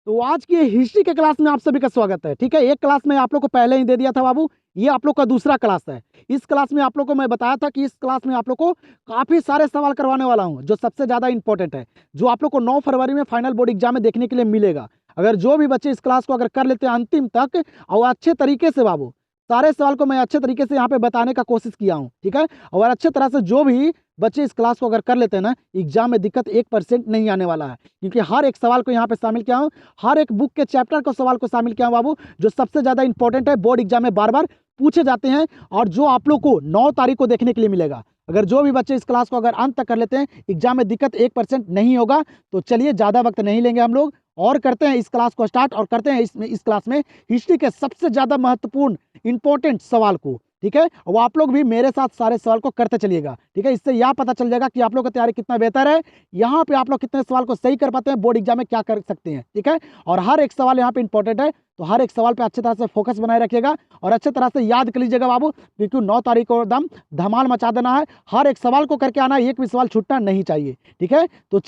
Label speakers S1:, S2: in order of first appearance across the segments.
S1: तो आज की हिस्ट्री के क्लास में आप सभी का स्वागत है। ठीक है, एक क्लास में आप लोग को पहले ही दे दिया था बाबू, ये आप लोग का दूसरा क्लास है। इस क्लास में आप लोग को मैं बताया था कि इस क्लास में आप लोग को काफी सारे सवाल करवाने वाला हूं, जो सबसे ज्यादा इंपॉर्टेंट है, जो आप लोग को 9 फरवरी में फाइनल बोर्ड एग्जाम में देखने के लिए मिलेगा। अगर जो भी बच्चे इस क्लास को अगर कर लेते हैं अंतिम तक और अच्छे तरीके से बाबू, सारे सवाल को मैं अच्छे तरीके से यहाँ पे बताने का कोशिश किया हूँ। ठीक है, और अच्छे तरह से जो भी बच्चे इस क्लास को अगर कर लेते हैं ना, एग्जाम में दिक्कत 1% नहीं आने वाला है, क्योंकि हर एक सवाल को यहाँ पे शामिल किया हूँ, हर एक बुक के चैप्टर को सवाल को शामिल किया हूँ बाबू, जो सबसे ज़्यादा इंपॉर्टेंट है, बोर्ड एग्जाम में बार बार पूछे जाते हैं और जो आप लोग को 9 तारीख को देखने के लिए मिलेगा। अगर जो भी बच्चे इस क्लास को अगर अंत तक कर लेते हैं, एग्जाम में दिक्कत 1% नहीं होगा। तो चलिए ज़्यादा वक्त नहीं लेंगे हम लोग और करते हैं इस क्लास को स्टार्ट, और करते हैं इस क्लास में हिस्ट्री के सबसे ज़्यादा महत्वपूर्ण इंपॉर्टेंट सवाल को। ठीक है, वो आप लोग भी मेरे साथ सारे सवाल को करते चलिएगा। ठीक है, इससे यह पता चल जाएगा कि आप लोग का तैयारी कितना बेहतर है, यहाँ पे आप लोग कितने सवाल को सही कर पाते हैं, बोर्ड एग्जाम में क्या कर सकते हैं। ठीक है, और हर एक सवाल यहाँ पे इंपॉर्टेंट है, तो हर एक सवाल पे अच्छे तरह से फोकस बनाए रखिएगा और अच्छे तरह से याद कर लीजिएगा बाबू, क्योंकि 9 तारीख को एकदम धमाल मचा देना है। हर एक सवाल को करके आना है, एक भी सवाल छूटना नहीं चाहिए। ठीक है, तो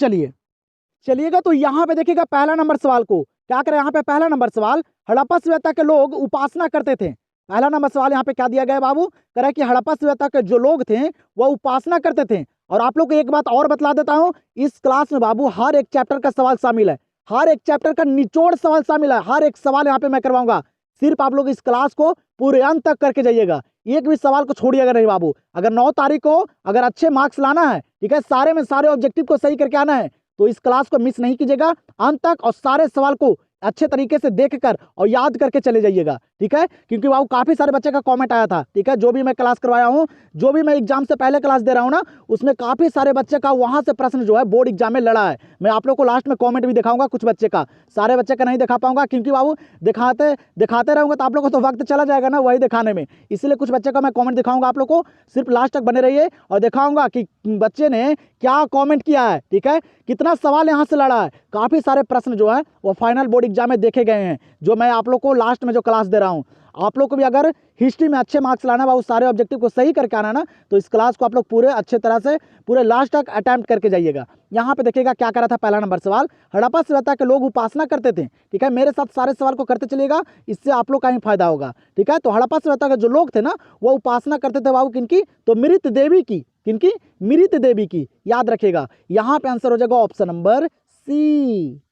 S1: चलिएगा तो यहाँ पे देखिएगा पहला नंबर सवाल को क्या करें। यहाँ पे पहला नंबर सवाल, हड़प्पा सभ्यता के लोग उपासना करते थे। पहला नंबर सवाल यहाँ पे क्या दिया गया है बाबू, कह रहा है कि हड़प्पा सभ्यता के जो लोग थे वह उपासना करते थे। और आप लोग को एक बात और बतला देता हूँ, इस क्लास में बाबू हर एक चैप्टर का सवाल शामिल है, हर एक चैप्टर का निचोड़ सवाल शामिल है, हर एक सवाल यहाँ पे मैं करवाऊंगा। सिर्फ आप लोग इस क्लास को पूरे अंत तक करके जाइएगा, एक भी सवाल को छोड़िएगा नहीं बाबू। अगर 9 तारीख को अगर अच्छे मार्क्स लाना है, ठीक है, सारे में सारे ऑब्जेक्टिव को सही करके आना है, तो इस क्लास को मिस नहीं कीजिएगा अंत तक, और सारे सवाल को अच्छे तरीके से देखकर और याद करके चले जाइएगा। ठीक है, क्योंकि बाबू काफी सारे बच्चे का कमेंट आया था। ठीक है, जो भी मैं क्लास करवाया हूँ, जो भी मैं एग्जाम से पहले क्लास दे रहा हूँ ना, उसमें काफी सारे बच्चे का वहां से प्रश्न जो है बोर्ड एग्जाम में लड़ा है। मैं आप लोग को लास्ट में कमेंट भी दिखाऊंगा कुछ बच्चे का, सारे बच्चे का नहीं दिखा पाऊंगा, क्योंकि बाबू दिखाते दिखाते रहूंगा तो आप लोग को तो वक्त चला जाएगा ना वही दिखाने में, इसलिए कुछ बच्चे का मैं कमेंट दिखाऊंगा। आप लोग को सिर्फ लास्ट तक बने रहिए और दिखाऊंगा कि बच्चे ने क्या कमेंट किया है। ठीक है, कितना सवाल यहाँ से लड़ा है, काफी सारे प्रश्न जो है वो फाइनल बोर्ड एग्जाम में देखे गए हैं, जो मैं आप लोग को लास्ट में जो क्लास दे रहा हूँ। आप लोग को भी अगर हिस्ट्री में अच्छे मार्क्स लाना है, सारे ऑब्जेक्टिव को सही करके आना ना, तो इस क्लास को आप लोग पूरे अच्छे तरह से पूरे लास्ट तक अटेम्प्ट करके जाइएगा। यहाँ पे देखिएगा क्या करा था पहला नंबर सवाल, हड़प्पा सभ्यता के लोग उपासना करते थे। ठीक है, मेरे साथ सारे सवाल को करते चलिएगा, इससे आप लोग का ही फायदा होगा। ठीक है, तो हड़प्पा सभ्यता के जो लोग थे ना, वो उपासना करते थे बाबू किनकी, तो मृत देवी की। किनकी, मृत देवी की, याद रखिएगा। यहाँ पे आंसर हो जाएगा ऑप्शन नंबर सी।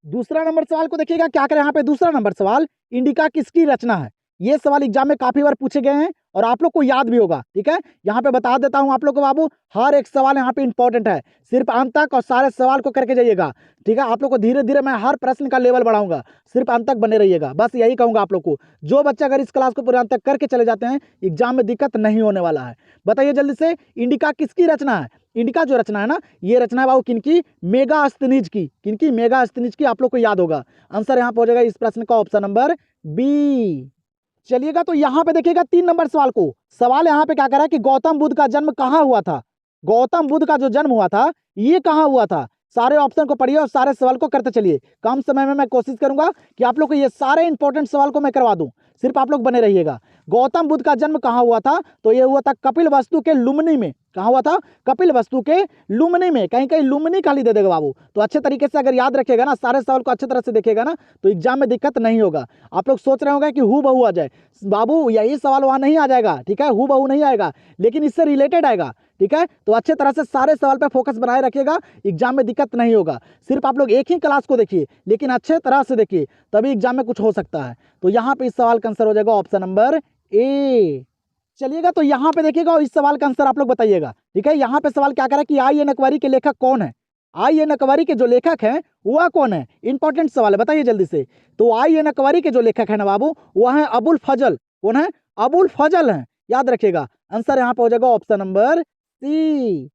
S1: दूसरा नंबर सवाल को देखिएगा क्या करें। यहाँ पे दूसरा नंबर सवाल, इंडिका किसकी रचना है। ये सवाल एग्जाम में काफी बार पूछे गए हैं और आप लोग को याद भी होगा। ठीक है, यहाँ पे बता देता हूँ आप लोग को बाबू, हर एक सवाल यहाँ पे इंपॉर्टेंट है, सिर्फ अंत तक और सारे सवाल को करके जाइएगा। ठीक है, आप लोग को धीरे धीरे मैं हर प्रश्न का लेवल बढ़ाऊंगा, सिर्फ अंत तक बने रहिएगा, बस यही कहूंगा आप लोग को। जो बच्चे अगर इस क्लास को पूरे अंत तक करके चले जाते हैं, एग्जाम में दिक्कत नहीं होने वाला है। बताइए जल्दी से, इंडिका किसकी रचना है। इंडिका जो रचना है ना, ये रचना है बाबू किनकी, मेगास्थनीज की। किनकी, मेगास्थनीज की। आप लोग को याद होगा। आंसर यहाँ पे हो जाएगा इस प्रश्न का ऑप्शन नंबर बी। चलिएगा तो यहाँ पे देखिएगा 3 नंबर सवाल को, सवाल यहाँ पे क्या कह रहा है कि गौतम बुद्ध का जन्म कहाँ हुआ था। गौतम बुद्ध का जो जन्म हुआ था, ये कहाँ हुआ था। सारे ऑप्शन को पढ़िए और सारे सवाल को करते चलिए। कम समय में मैं कोशिश करूंगा कि आप लोग को ये सारे इंपॉर्टेंट सवाल को मैं करवा दूं, सिर्फ आप लोग बने रहिएगा। गौतम बुद्ध का जन्म कहाँ हुआ था, तो ये हुआ था कपिल वस्तु के लुम्बिनी में। कहाँ हुआ था, कपिल वस्तु के लुम्बिनी में। कहीं कहीं लुम्बिनी खाली दे देगा बाबू, तो अच्छे तरीके से अगर याद रखेगा ना, सारे सवाल को अच्छे तरह से देखेगा ना, तो एग्जाम में दिक्कत नहीं होगा। आप लोग सोच रहे होंगे कि हु बहू आ जाए, बाबू यही सवाल वहां नहीं आ जाएगा। ठीक है, हु बहू नहीं आएगा, लेकिन इससे रिलेटेड आएगा। ठीक है, तो अच्छे तरह से सारे सवाल पे फोकस बनाए रखिएगा, एग्जाम में दिक्कत नहीं होगा। सिर्फ आप लोग एक ही क्लास को देखिए, लेकिन अच्छे तरह से देखिए, तभी एग्जाम में कुछ हो सकता है। तो यहाँ पे इस सवाल का आंसर हो जाएगा ऑप्शन नंबर ए। चलिएगा तो यहाँ पे देखिएगा और इस सवाल का आंसर आप लोग बताइएगा। ठीक है, यहाँ पे सवाल क्या कह रहा है कि आई एन अकबरी के लेखक कौन है। आई एन अकबरी के जो लेखक हैं वह कौन है, इंपॉर्टेंट सवाल है, बताइए जल्दी से। तो आई एन अकबरी के जो लेखक है ना बाबू, वह है अबुल फजल। कौन है, अबुल फजल है, याद रखिएगा। आंसर यहाँ पे हो जाएगा ऑप्शन नंबर सी।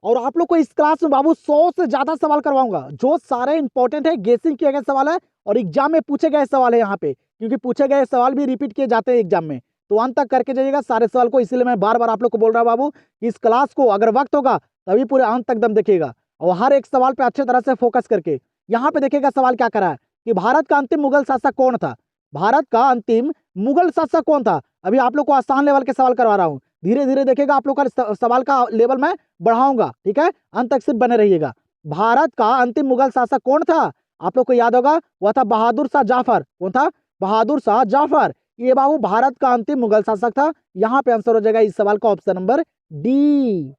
S1: और आप लोग को इस क्लास में बाबू 100 से ज्यादा सवाल करवाऊंगा, जो सारे इंपॉर्टेंट है, गेसिंग किए गए सवाल है और एग्जाम में पूछे गए सवाल है यहाँ पे, क्योंकि पूछे गए सवाल भी रिपीट किए जाते हैं एग्जाम में। तो अंत तक करके जाइएगा सारे सवाल को, इसीलिए मैं बार बार आप लोग को बोल रहा हूँ बाबू कि इस क्लास को अगर वक्त होगा तभी पूरे अंत तक दम देखिएगा, और हर एक सवाल पे अच्छे तरह से फोकस करके। यहाँ पे देखिएगा सवाल क्या करा है कि भारत का अंतिम मुगल शासक कौन था। भारत का अंतिम मुगल शासक कौन था। अभी आप लोग को आसान लेवल के सवाल करवा रहा हूँ, धीरे धीरे देखिएगा आप लोग का सवाल का लेवल मैं बढ़ाऊंगा। ठीक है, अंत तक सिर्फ बने रहिएगा। भारत का अंतिम मुगल शासक कौन था, आप लोग को याद होगा, वह था बहादुर शाह जाफर। कौन था? बहादुर शाह जाफर। ये बाबू भारत का अंतिम मुगल शासक था। यहाँ पे आंसर हो जाएगा इस सवाल का ऑप्शन नंबर डी।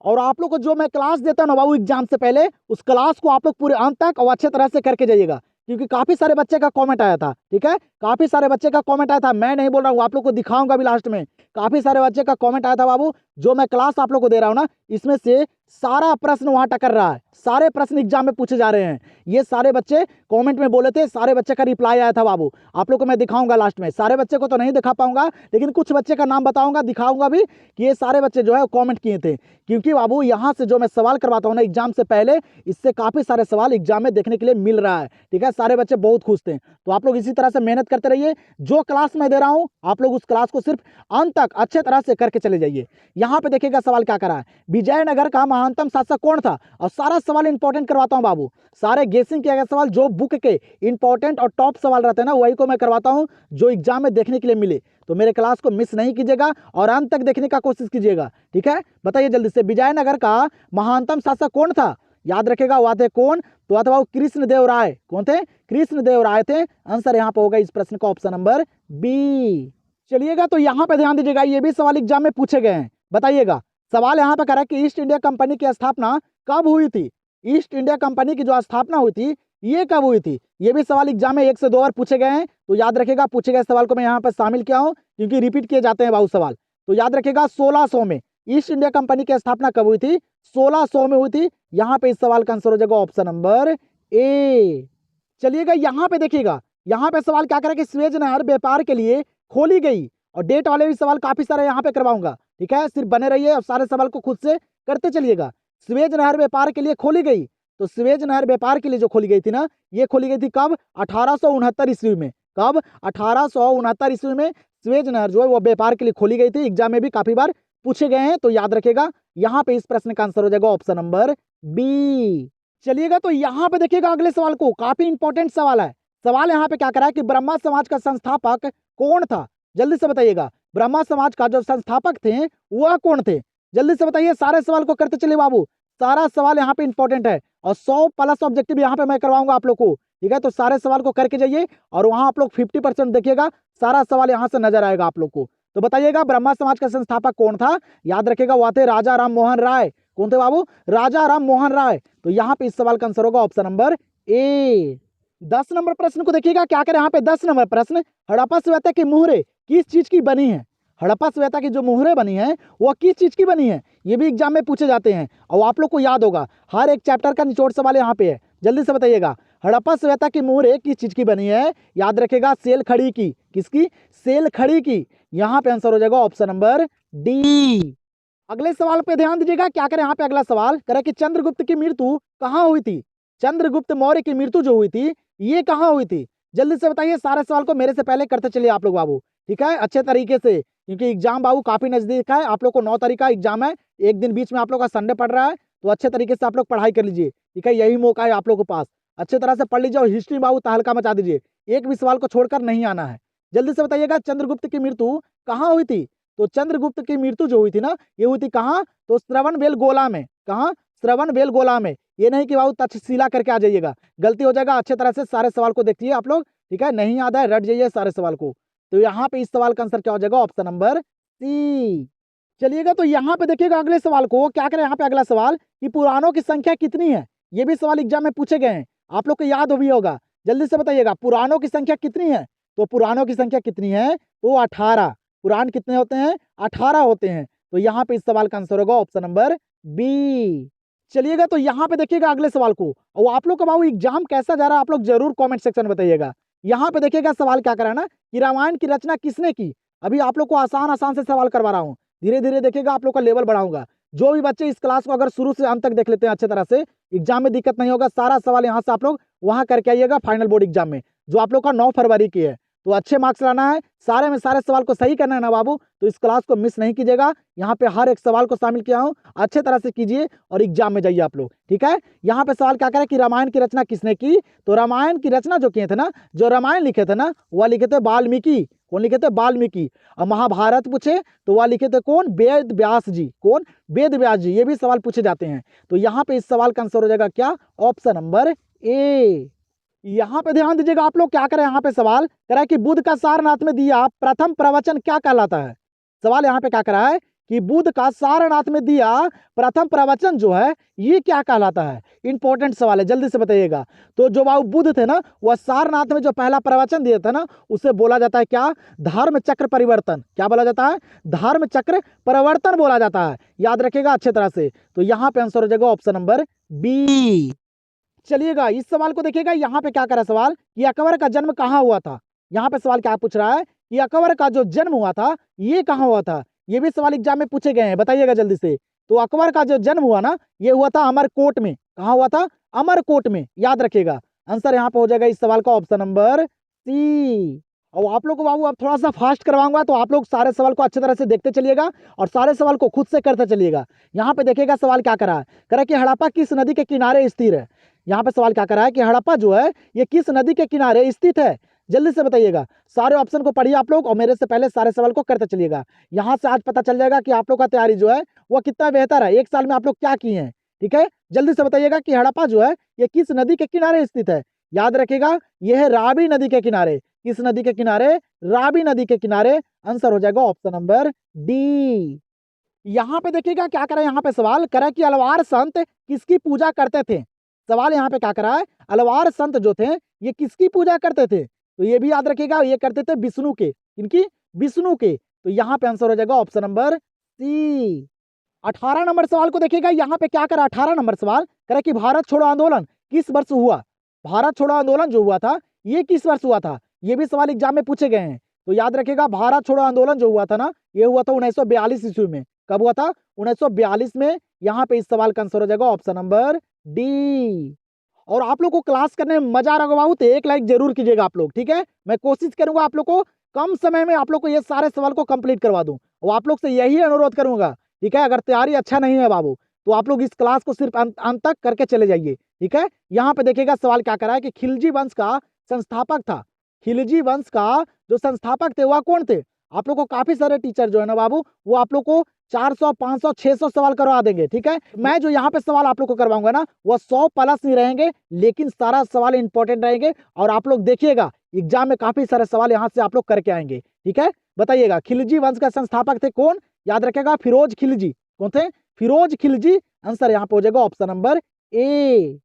S1: और आप लोग को जो मैं क्लास देता हूँ ना बाबू एग्जाम से पहले, उस क्लास को आप लोग पूरे अंत तक और अच्छे तरह से करके जाइएगा, क्योंकि काफी सारे बच्चे का कमेंट आया था। ठीक है, काफी सारे बच्चे का कमेंट आया था, मैं नहीं बोल रहा हूँ, आप लोग को दिखाऊंगा भी लास्ट में। काफी सारे बच्चे का कमेंट आया था बाबू, जो मैं क्लास आप लोग को दे रहा हूँ ना, इसमें से सारा प्रश्न वहां टकर रहा है, सारे प्रश्न एग्जाम में पूछे जा रहे हैं। ये सारे बच्चे कमेंट में बोले थे, सारे बच्चे का रिप्लाई आया था बाबू। आप लोग को मैं दिखाऊंगा लास्ट में, सारे बच्चे को तो नहीं दिखा पाऊंगा, लेकिन कुछ बच्चे का नाम बताऊंगा, दिखाऊंगा भी कि ये सारे बच्चे जो है कमेंट किए थे। क्योंकि बाबू यहाँ से जो मैं सवाल करवाता हूँ ना एग्जाम से पहले, इससे काफी सारे सवाल एग्जाम में देखने के लिए मिल रहा है। ठीक है, सारे बच्चे बहुत खुश थे। तो आप लोग इसी तरह से मेहनत करते रहिए। जो क्लास मैं दे रहा हूँ आप लोग उस क्लास को सिर्फ अंत तक अच्छे तरह से करके चले जाइए। यहाँ पे देखिएगा सवाल क्या करा है, विजयनगर का महानतम शासक कौन था? और सारा सवाल इंपॉर्टेंट करवाता हूँ बाबू, सारे गेसिंग किया गया सवाल, जो बुक के इंपॉर्टेंट और टॉप सवाल रहते हैं ना, वही को मैं करवाता हूँ, जो एग्जाम में देखने के लिए मिले। तो मेरे क्लास को मिस नहीं कीजिएगा और अंत तक देखने का कोशिश कीजिएगा। ठीक है, बताइए जल्दी से, विजयनगर का महानतम शासक कौन था? याद रखेगा, वह थे कौन? तो वह थे बाबू कृष्णदेव राय। कौन थे? कृष्णदेव राय थे। आंसर यहाँ पे होगा इस प्रश्न का ऑप्शन नंबर बी। चलिएगा, तो यहाँ पे ध्यान दीजिएगा, ये भी सवाल एग्जाम में पूछे गए हैं। बताइएगा, सवाल यहाँ पे करा कि ईस्ट इंडिया कंपनी की स्थापना कब हुई थी? ईस्ट इंडिया कंपनी की जो स्थापना हुई थी, ये कब हुई थी? ये भी सवाल एग्जाम में 1 से 2 बार पूछे गए हैं। तो याद रखेगा, पूछे गए सवाल को मैं यहाँ पे शामिल किया हूँ, क्योंकि रिपीट किए जाते हैं बाबू सवाल। तो याद रखेगा 1600 में ईस्ट इंडिया कंपनी की स्थापना कब हुई थी? 1600 में हुई थी। यहाँ पे इस सवाल का आंसर हो जाएगा ऑप्शन नंबर ए। चलिएगा, यहाँ पे देखिएगा, यहाँ पे सवाल क्या करे कि स्वेज नहर व्यापार के लिए खोली गई, और डेट वाले भी सवाल काफी सारे यहाँ पे करवाऊंगा। ठीक है, सिर्फ बने रहिए और सारे सवाल को खुद से करते चलिएगा। स्वेज नहर व्यापार के लिए खोली गई, तो स्वेज नहर व्यापार के लिए जो खोली गई थी ना, ये खोली गई थी कब? 1869 ईस्वी में। कब? 1869 ईस्वी में स्वेज नहर जो है वो व्यापार के लिए खोली गई थी। एग्जाम में भी काफी बार पूछे गए हैं। तो याद रखेगा, यहाँ पे इस प्रश्न का आंसर हो जाएगा ऑप्शन नंबर बी। चलिएगा, तो यहाँ पे देखिएगा अगले सवाल को, काफी इंपॉर्टेंट सवाल है। सवाल यहाँ पे क्या करा है कि ब्रह्मा समाज का संस्थापक कौन था? जल्दी से बताइएगा, ब्रह्मा समाज का जो संस्थापक थे वह कौन थे? जल्दी से बताइए, सारे सवाल को करते चलिए बाबू, सारा सवाल यहाँ पे इंपॉर्टेंट है, और 100 प्लस ऑब्जेक्टिव यहाँ पे मैं करवाऊंगा आप लोग को। ठीक है, तो सारे सवाल को करके जाइए, और वहां आप लोग 50% देखिएगा, सारा सवाल यहाँ से नजर आएगा आप लोग को। तो बताइएगा, ब्रह्मा समाज का संस्थापक कौन था? याद रखेगा, वह थे राजा राम मोहन राय। कौन थे बाबू? राजा राम मोहन राय। तो यहाँ पे इस सवाल का आंसर होगा ऑप्शन नंबर ए। 10 नंबर प्रश्न को देखिएगा, क्या करें यहाँ पे 10 नंबर प्रश्न, हड़प्पा सभ्यता की मुहरें किस चीज की बनी है? हड़प्पा सभ्यता की जो मुहरें बनी है वो किस चीज की बनी है? ये भी एग्जाम में पूछे जाते हैं, और आप लोग को याद होगा, हर एक चैप्टर का निचोड़ सवाल यहाँ पे है। जल्दी से बताइएगा, हड़प्पा सभ्यता की मुहरें किस चीज की बनी है? याद रखेगा, सेल खड़ी की। किसकी? सेल खड़ी की। यहाँ पे आंसर हो जाएगा ऑप्शन नंबर डी। अगले सवाल पे ध्यान दीजिएगा, क्या करें यहाँ पे अगला सवाल करे कि चंद्रगुप्त की मृत्यु कहाँ हुई थी? चंद्रगुप्त मौर्य की मृत्यु जो हुई थी, ये कहाँ हुई थी? जल्दी से बताइए, सारे सवाल को मेरे से पहले करते चलिए आप लोग बाबू। ठीक है, अच्छे तरीके से, क्योंकि एग्जाम बाबू काफी नजदीक है। आप लोग को 9 तारीख का एग्जाम है, एक दिन बीच में आप लोग का संडे पड़ रहा है, तो अच्छे तरीके से आप लोग पढ़ाई कर लीजिए। ठीक है, यही मौका है आप लोग के पास, अच्छे तरह से पढ़ लीजिए, और हिस्ट्री बाबू तहलका मचा दीजिए, एक भी सवाल को छोड़कर नहीं आना है। जल्दी से बताइएगा, चंद्रगुप्त की मृत्यु कहाँ हुई थी? तो चंद्रगुप्त की मृत्यु जो हुई थी ना, ये हुई थी कहाँ? तो श्रवणबेलगोला में। कहाँ? श्रवणबेलगोला में। ये नहीं कि बाबू तक्षशिला करके आ जाइएगा, गलती हो जाएगा। अच्छे तरह से सारे सवाल को देखिए आप लोग। ठीक है, नहीं याद है रट जाइए सारे सवाल को। तो यहाँ पे इस सवाल का आंसर क्या हो जाएगा? Option number C. चलिएगा, तो यहाँ पे देखिएगा अगले सवाल को, क्या करें यहाँ पे अगला सवाल कि पुराणों की संख्या कितनी है? ये भी सवाल एग्जाम में पूछे गए हैं, आप लोग को याद भी होगा। जल्दी से बताइएगा, पुराणों की संख्या कितनी है? तो पुराणों की संख्या कितनी है? तो 18। पुराण कितने होते हैं? 18 होते हैं। तो यहाँ पे इस सवाल का आंसर होगा ऑप्शन नंबर बी। चलिएगा, तो यहाँ पे देखिएगा अगले सवाल को, और आप लोग का बाबू एग्जाम कैसा जा रहा है आप लोग जरूर कमेंट सेक्शन में बताइएगा। यहाँ पे देखिएगा सवाल क्या करा ना कि रामायण की रचना किसने की? अभी आप लोग को आसान आसान से सवाल करवा रहा हूँ, धीरे धीरे देखिएगा, आप लोग का लेवल बढ़ाऊंगा। जो भी बच्चे इस क्लास को अगर शुरू से अंत तक देख लेते हैं अच्छे तरह से, एग्जाम में दिक्कत नहीं होगा। सारा सवाल यहाँ से आप लोग वहां करके आइएगा फाइनल बोर्ड एग्जाम में, जो आप लोग का 9 फरवरी की है। तो अच्छे मार्क्स लाना है, सारे में सारे सवाल को सही करना है ना बाबू, तो इस क्लास को मिस नहीं कीजिएगा। यहाँ पे हर एक सवाल को शामिल किया हूँ, अच्छे तरह से कीजिए और एग्जाम में जाइए आप लोग। ठीक है, यहाँ पे सवाल क्या करे कि रामायण की रचना किसने की? तो रामायण की रचना जो किए थे ना, जो रामायण लिखे थे ना, वह लिखे थे वाल्मीकि। कौन लिखे थे? वाल्मीकि। और महाभारत पूछे तो वह लिखे थे कौन? वेद व्यास जी। कौन? वेद व्यास जी। ये भी सवाल पूछे जाते हैं। तो यहाँ पे इस सवाल का आंसर हो जाएगा क्या? Option number A. यहाँ पे ध्यान दीजिएगा आप लोग, क्या करें यहाँ पे सवाल करा है कि बुध का सारनाथ में दिया प्रथम प्रवचन क्या कहलाता है। सवाल यहाँ पे क्या करा है कि बुध का सारनाथ में दिया प्रथम प्रवचन जो है ये क्या कहलाता है। इंपॉर्टेंट सवाल है, जल्दी से बताइएगा। तो जो बाबू बुध थे ना, वह सारनाथ में जो पहला प्रवचन दिए थे ना, उसे बोला जाता है क्या, धर्म चक्र परिवर्तन। क्या बोला जाता है, धर्म चक्र परिवर्तन बोला जाता है। याद रखिएगा अच्छे तरह से। तो यहाँ पे आंसर हो जाएगा ऑप्शन नंबर बी। चलिएगा इस सवाल को देखिएगा, यहाँ पे क्या करा सवाल कि अकबर का जन्म कहाँ हुआ था। यहाँ पे सवाल क्या पूछ रहा है कि अकबर का जो जन्म हुआ था ये कहाँ हुआ था। ये भी सवाल एग्जाम में पूछे गए हैं, बताइएगा जल्दी से। तो अकबर का जो जन्म हुआ ना, ये हुआ था अमरकोट में। कहाँ हुआ था, अमरकोट में। याद रखिएगा आंसर यहाँ पे हो जाएगा इस सवाल का ऑप्शन नंबर सी। और आप लोग को बाबू अब थोड़ा सा फास्ट करवाऊंगा, तो आप लोग सारे सवाल को अच्छी तरह से देखते चलिएगा और सारे सवाल को खुद से करते चलिएगा। यहाँ पे देखिएगा सवाल क्या करा है, करा कि हड़प्पा किस नदी के किनारे स्थित है। यहाँ पे सवाल क्या कर रहा है कि हड़प्पा जो है ये किस नदी के किनारे स्थित है। जल्दी से बताइएगा, सारे ऑप्शन को पढ़िए आप लोग और मेरे से पहले सारे सवाल को करते चलिएगा। यहाँ से आज पता चल जाएगा कि आप लोग का तैयारी जो है वो कितना बेहतर है, एक साल में आप लोग क्या किए हैं। ठीक है, जल्दी से बताइएगा कि हड़प्पा जो है ये किस नदी के किनारे स्थित है। याद रखिएगा यह है रावी नदी के किनारे। किस नदी के किनारे, रावी नदी के किनारे। आंसर हो जाएगा ऑप्शन नंबर डी। यहाँ पे देखिएगा क्या करा, यहाँ पे सवाल करा कि अलवार संत किसकी पूजा करते थे। सवाल यहाँ पे क्या करा है, अलवार संत जो थे ये किसकी पूजा करते थे। तो ये भी याद रखिएगा, ये करते थे विष्णु के। इनकी, विष्णु के। तो यहाँ पे आंसर हो जाएगा ऑप्शन नंबर सी। 18 नंबर सवाल को देखिएगा, यहाँ पे क्या करा, 18 नंबर सवाल करा कि भारत छोड़ो आंदोलन किस वर्ष हुआ। भारत छोड़ो आंदोलन जो हुआ था ये किस वर्ष हुआ था। ये भी सवाल एग्जाम में पूछे गए हैं। तो याद रखिएगा भारत छोड़ो आंदोलन जो हुआ था ना, ये हुआ था 1942 ईस्वी में। कब हुआ था, 1942 में। यहाँ पे इस सवाल का आंसर हो जाएगा ऑप्शन नंबर डी। और आप लोग को क्लास करने में मजा आ रहा होगा तो एक लाइक जरूर कीजिएगा आप लोग। ठीक है, मैं कोशिश करूंगा आप लोग को कम समय में आप लोग को ये सारे सवाल को कंप्लीट करवा दूं। और आप लोग से यही अनुरोध करूंगा, ठीक है, अगर तैयारी अच्छा नहीं है बाबू तो आप लोग इस क्लास को सिर्फ अंत तक करके चले जाइए। ठीक है, यहाँ पे देखिएगा सवाल क्या करा है कि खिलजी वंश का संस्थापक था। खिलजी वंश का जो संस्थापक थे वह कौन थे। आप लोग को काफी सारे टीचर जो है ना बाबू, वो आप लोग को 400, 500, 600 सवाल करवा देंगे। ठीक है, मैं जो यहाँ पे सवाल आप लोग को करवाऊंगा ना, वो 100 प्लस नहीं रहेंगे, लेकिन सारा सवाल इंपॉर्टेंट रहेंगे। और आप लोग देखिएगा एग्जाम में काफी सारे सवाल यहाँ से आप लोग करके आएंगे। ठीक है, बताइएगा खिलजी वंश का संस्थापक थे कौन। याद रखेगा फिरोज खिलजी। कौन थे, फिरोज खिलजी। आंसर यहाँ पे हो जाएगा ऑप्शन नंबर ए।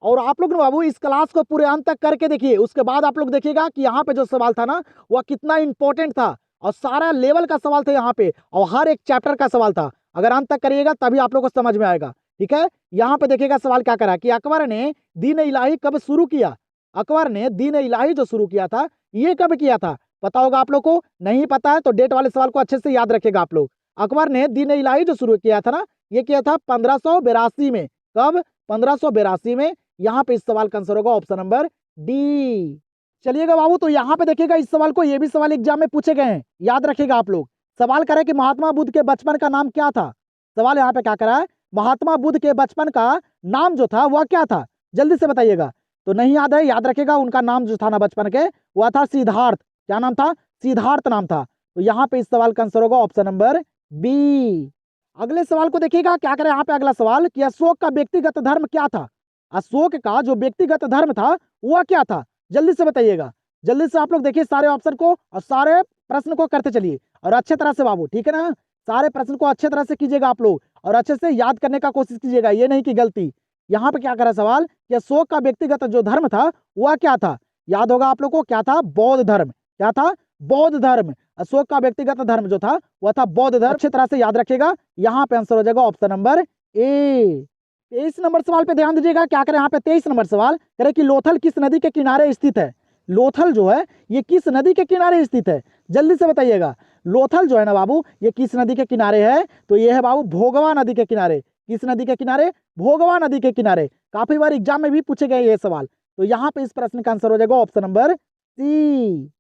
S1: और आप लोग बाबू इस क्लास को पूरे अंत तक करके देखिए, उसके बाद आप लोग देखिएगा कि यहाँ पे जो सवाल था ना वह कितना इंपॉर्टेंट था और सारा लेवल का सवाल था यहाँ पे और हर एक चैप्टर का सवाल था। अगर अंत तक करिएगा तभी आप लोग को समझ में आएगा। ठीक है, यहाँ पे देखिएगा सवाल क्या करा कि अकबर ने दीन इलाही कब शुरू किया। अकबर ने दीन इलाही जो शुरू किया था ये कब किया था, पता होगा आप लोग को। नहीं पता है तो डेट वाले सवाल को अच्छे से याद रखेगा आप लोग। अकबर ने दीन इलाही जो शुरू किया था ना, ये किया था 1582 में। कब, 1582 में। यहाँ पे इस सवाल का आंसर होगा ऑप्शन नंबर डी। चलिएगा बाबू, तो यहाँ पे देखिएगा इस सवाल को, ये भी सवाल एग्जाम में पूछे गए हैं, याद रखिएगा आप लोग। सवाल करे कि महात्मा बुद्ध के बचपन का नाम क्या था। सवाल यहाँ पे क्या करा है, महात्मा बुद्ध के बचपन का नाम जो था वह क्या था। जल्दी से बताइएगा। तो नहीं याद है, याद रखिएगा उनका नाम जो था ना बचपन के, वह था सिद्धार्थ। क्या नाम था, सिद्धार्थ नाम था। तो यहाँ पे इस सवाल का आंसर होगा ऑप्शन नंबर बी। अगले सवाल को देखिएगा क्या करें, यहाँ पे अगला सवाल कि अशोक का व्यक्तिगत धर्म क्या था। अशोक का जो व्यक्तिगत धर्म था वह क्या था। जल्दी से बताइएगा। जल्दी से आप लोग देखिए सारे ऑप्शन को और सारे प्रश्न को करते चलिए और अच्छे तरह से बाबू। ठीक है ना, सारे प्रश्न को अच्छे तरह से कीजिएगा आप लोग और अच्छे से याद करने का कोशिश कीजिएगा, ये नहीं कि गलती। यहाँ पे क्या करा सवाल कि अशोक का व्यक्तिगत जो धर्म था वह क्या था। याद होगा आप लोग को, क्या था, बौद्ध धर्म। क्या था, बौद्ध धर्म। अशोक का व्यक्तिगत धर्म जो था वह था बौद्ध धर्म। अच्छी तरह से याद रखिएगा। यहाँ पे आंसर हो जाएगा ऑप्शन नंबर ए। 23 नंबर सवाल पे ध्यान दीजिएगा। क्या करें यहाँ पे 23 नंबर सवाल करें कि लोथल किस नदी के किनारे स्थित है। लोथल जो है ये किस नदी के किनारे स्थित है, जल्दी से बताइएगा। लोथल जो है ना बाबू ये किस नदी के किनारे है, तो ये है बाबू भोगवा नदी के किनारे। किस नदी के किनारे, भोगवा नदी के किनारे। काफी बार एग्जाम में भी पूछे गए ये सवाल। तो यहाँ पे इस प्रश्न का आंसर हो जाएगा ऑप्शन नंबर सी।